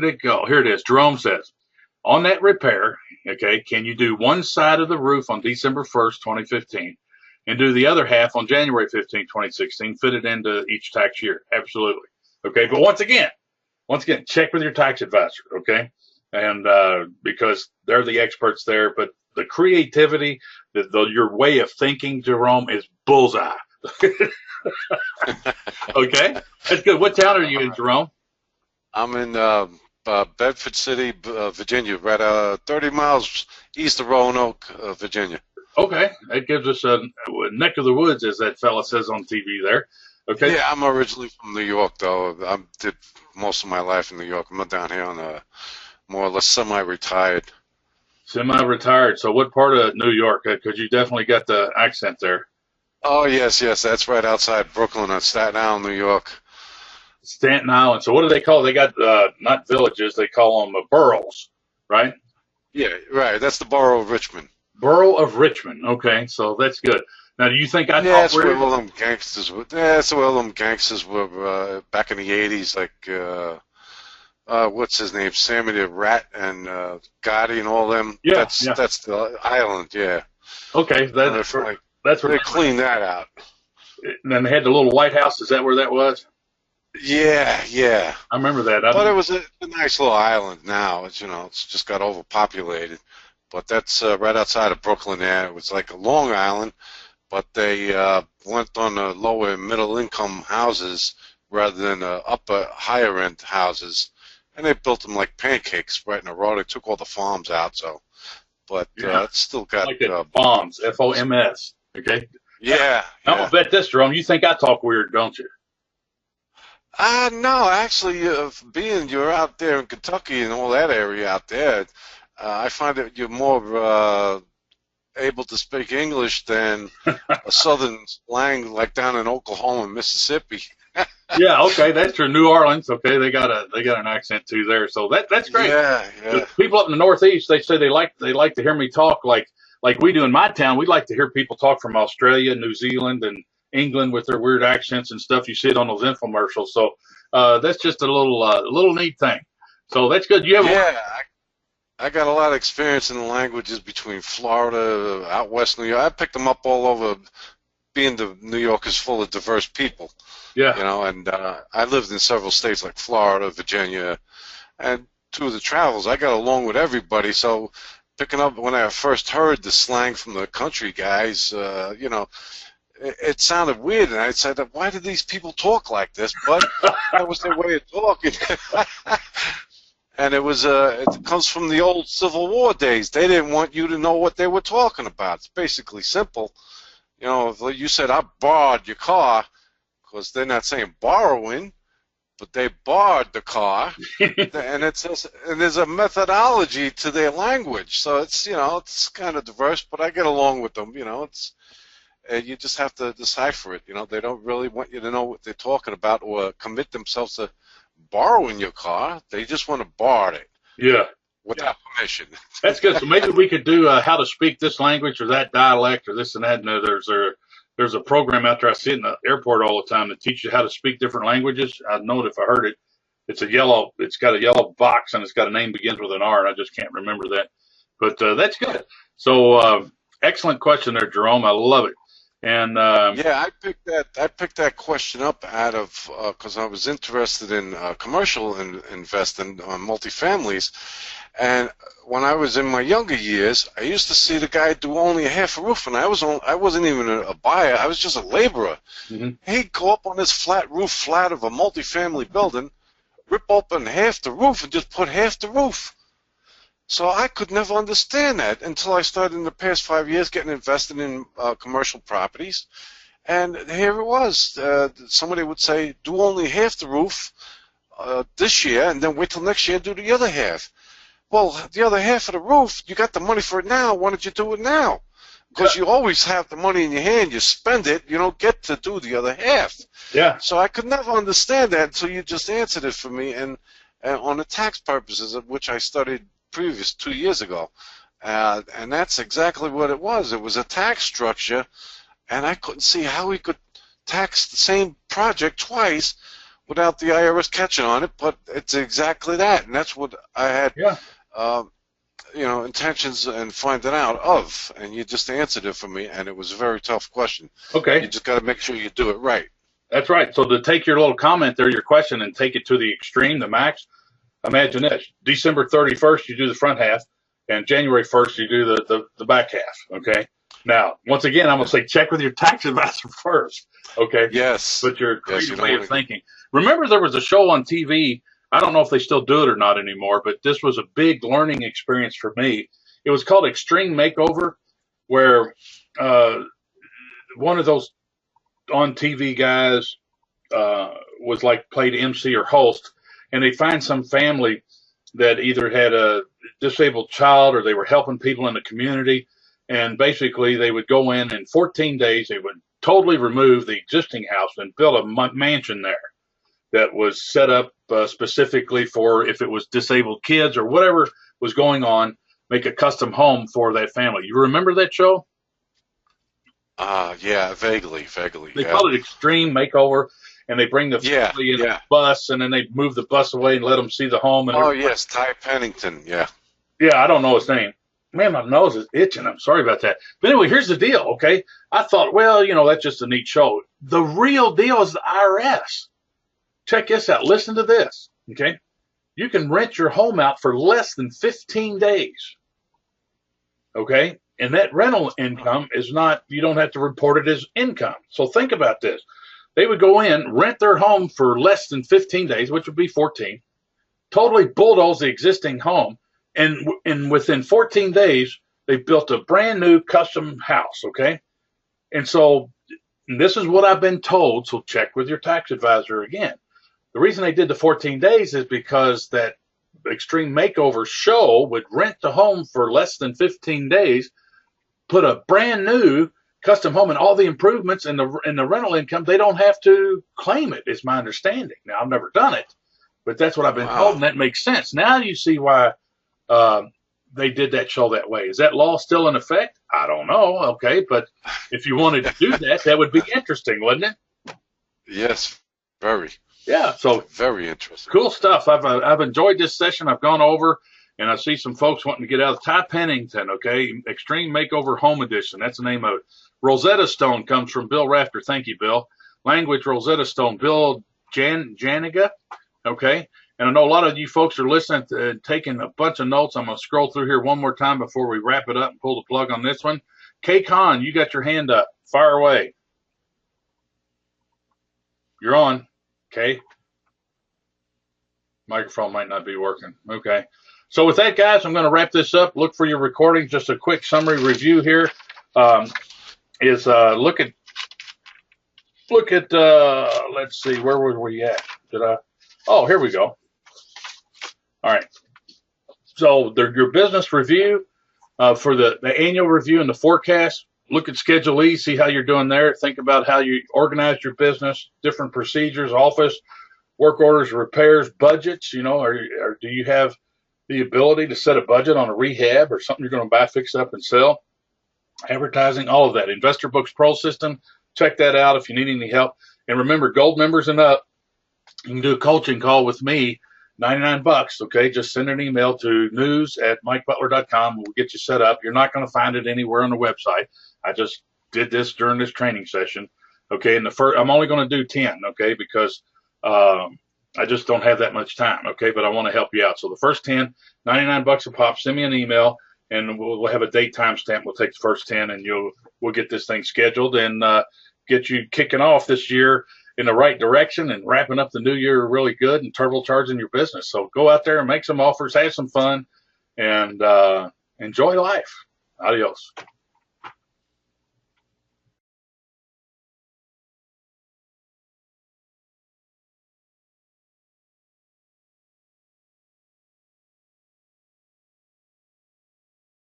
it go? Here it is. Jerome says, on that repair, okay, can you do one side of the roof on December 1st, 2015, and do the other half on January 15, 2016, fit it into each tax year? Absolutely. Okay, but once again, check with your tax advisor, okay? And because they're the experts there, but the creativity, your way of thinking, Jerome, is bullseye. Okay, that's good. What town are you in, Jerome? I'm in Bedford City, Virginia, right 30 miles east of Roanoke, Virginia. Okay, that gives us a neck of the woods, as that fella says on TV there. Okay. Yeah, I'm originally from New York, though. I did most of my life in New York. I'm down here on a more or less semi-retired. Semi-retired. So what part of New York? Because you definitely got the accent there. Oh, yes, that's right outside Brooklyn on Staten Island, New York. Staten Island. So what do they call it? They got not villages. They call them boroughs, right? Yeah, right. That's the borough of Richmond. Borough of Richmond. Okay, so that's good. Now, do you think I Yeah, talk that's where weird? all them gangsters were. Yeah, that's where all them gangsters were back in the '80s, like what's his name, Sammy the Rat and Gotti and all them. Yeah, That's the island. Yeah. Okay, that's Like, that's they what. cleaned that out. And then they had the little White House. Is that where that was? Yeah. I remember that. But it was a nice little island now. It's just got overpopulated. But that's right outside of Brooklyn there. It was like a Long Island, but they went on the lower middle income houses rather than upper higher end houses. And they built them like pancakes right in a row. They took all the farms out, but it's still got like that FOMS, FOMS. Okay. Yeah. I'm gonna bet this, Jerome. You think I talk weird, don't you? No, actually, being you're out there in Kentucky and all that area out there, I find that you're more able to speak English than a southern slang like down in Oklahoma and Mississippi. Yeah. Okay, that's true. New Orleans. Okay, they got an accent too there. So that's great. Yeah. The people up in the Northeast, they say they like to hear me talk like we do in my town. We like to hear people talk from Australia, New Zealand, and England with their weird accents and stuff. You see it on those infomercials. So that's just a little neat thing. So that's good. You have I got a lot of experience in the languages between Florida, out west New York. I picked them up all over. Being the New York is full of diverse people. Yeah. And I lived in several states like Florida, Virginia, and through the travels, I got along with everybody. So picking up when I first heard the slang from the country guys, it sounded weird, and I said, why do these people talk like this? But that was their way of talking. And it comes from the old Civil War days. They didn't want you to know what they were talking about. It's basically simple. If you said, I borrowed your car, because they're not saying borrowing, but they borrowed the car, and there's a methodology to their language. So it's kind of diverse, but I get along with them. You just have to decipher it. They don't really want you to know what they're talking about or commit themselves to borrowing your car. They just want to borrow it. Yeah. Without permission. That's good. So maybe we could do how to speak this language or that dialect or this and that. And there's a program out there. I see it in the airport all the time that teaches you how to speak different languages. I'd know it if I heard it. It's got a yellow box and it's got a name begins with an R, and I just can't remember that. But that's good. So excellent question there, Jerome. I love it. And I picked that question up out of because I was interested in commercial investing on multifamilies, and when I was in my younger years, I used to see the guy do only a half a roof, and I wasn't even a buyer. I was just a laborer. Mm-hmm. He'd go up on this flat of a multifamily building, rip open half the roof, and just put half the roof. So I could never understand that until I started in the past 5 years getting invested in commercial properties. And here it was. Somebody would say, do only half the roof this year, and then wait till next year and do the other half. Well, the other half of the roof, you got the money for it now. Why don't you do it now? Because you always have the money in your hand. You spend it. You don't get to do the other half. Yeah. So I could never understand that until you just answered it for me. And on the tax purposes, of which I studied previous 2 years ago, and that's exactly what it was. It was a tax structure, and I couldn't see how we could tax the same project twice without the IRS catching on it, but it's exactly that, and that's what I had intentions in finding out of, and you just answered it for me, and it was a very tough question. Okay. You just got to make sure you do it right. That's right. So to take your little comment there, your question, and take it to the extreme, the max, imagine this. December 31st, you do the front half, and January 1st, you do the back half, okay? Now, once again, I'm going to say check with your tax advisor first, okay? Yes. But your creative way of thinking. Remember there was a show on TV, I don't know if they still do it or not anymore, but this was a big learning experience for me. It was called Extreme Makeover. where one of those on TV guys was like played MC or host, and they find some family that either had a disabled child or they were helping people in the community, and basically they would go in 14 days, they would totally remove the existing house and build a mansion there that was set up specifically for if it was disabled kids or whatever was going on, make a custom home for that family. You remember that show? Yeah, vaguely. They call it Extreme Makeover, and they bring the family in a bus, and then they move the bus away and let them see the home. And yes, Ty Pennington, yeah. Yeah, I don't know his name. Man, my nose is itching. I'm sorry about that. But anyway, here's the deal, okay? I thought, well, that's just a neat show. The real deal is the IRS. Check this out. Listen to this, okay? You can rent your home out for less than 15 days, okay? And that rental income is not, you don't have to report it as income. So think about this. They would go in, rent their home for less than 15 days, which would be 14, totally bulldoze the existing home, and within 14 days, they built a brand new custom house, okay? And so this is what I've been told, so check with your tax advisor again. The reason they did the 14 days is because that Extreme Makeover show would rent the home for less than 15 days, put a brand new custom home and all the improvements and the rental income. They don't have to claim it, is my understanding. Now, I've never done it, but that's what I've been told, and that makes sense. Now you see why they did that show that way. Is that law still in effect? I don't know. Okay, but if you wanted to do that, that would be interesting, wouldn't it? Yes, very. Yeah, so very interesting. Cool stuff. I've enjoyed this session. I've gone over, and I see some folks wanting to get out of Ty Pennington. Okay, Extreme Makeover Home Edition. That's the name of it. Rosetta Stone comes from Bill Rafter. Thank you, Bill. Language Rosetta Stone, Bill Janiga. Okay. And I know a lot of you folks are listening and taking a bunch of notes. I'm going to scroll through here one more time before we wrap it up and pull the plug on this one. Kay Khan, you got your hand up. Fire away. You're on. Okay. Microphone might not be working. Okay. So with that, guys, I'm going to wrap this up. Look for your recording. Just a quick summary review here. Look at let's see, where were we at? Oh, here we go. All right. So your business review for the annual review and the forecast. Look at Schedule E, see how you're doing there. Think about how you organize your business, different procedures, office, work orders, repairs, budgets. Or do you have the ability to set a budget on a rehab or something you're going to buy, fix up, and sell? Advertising, all of that. Investor Books Pro system. Check that out if you need any help. And remember, gold members and up, you can do a coaching call with me, $99. Okay, just send an email to news@mikebutler.com. We'll get you set up. You're not going to find it anywhere on the website. I just did this during this training session. Okay, and I'm only going to do 10. Okay, because I just don't have that much time. Okay, but I want to help you out. So the first 10, $99 a pop. Send me an email, and we'll have a date time stamp. We'll take the first 10, and we'll get this thing scheduled and get you kicking off this year in the right direction and wrapping up the new year really good and turbocharging your business. So go out there and make some offers, have some fun, and enjoy life. Adios.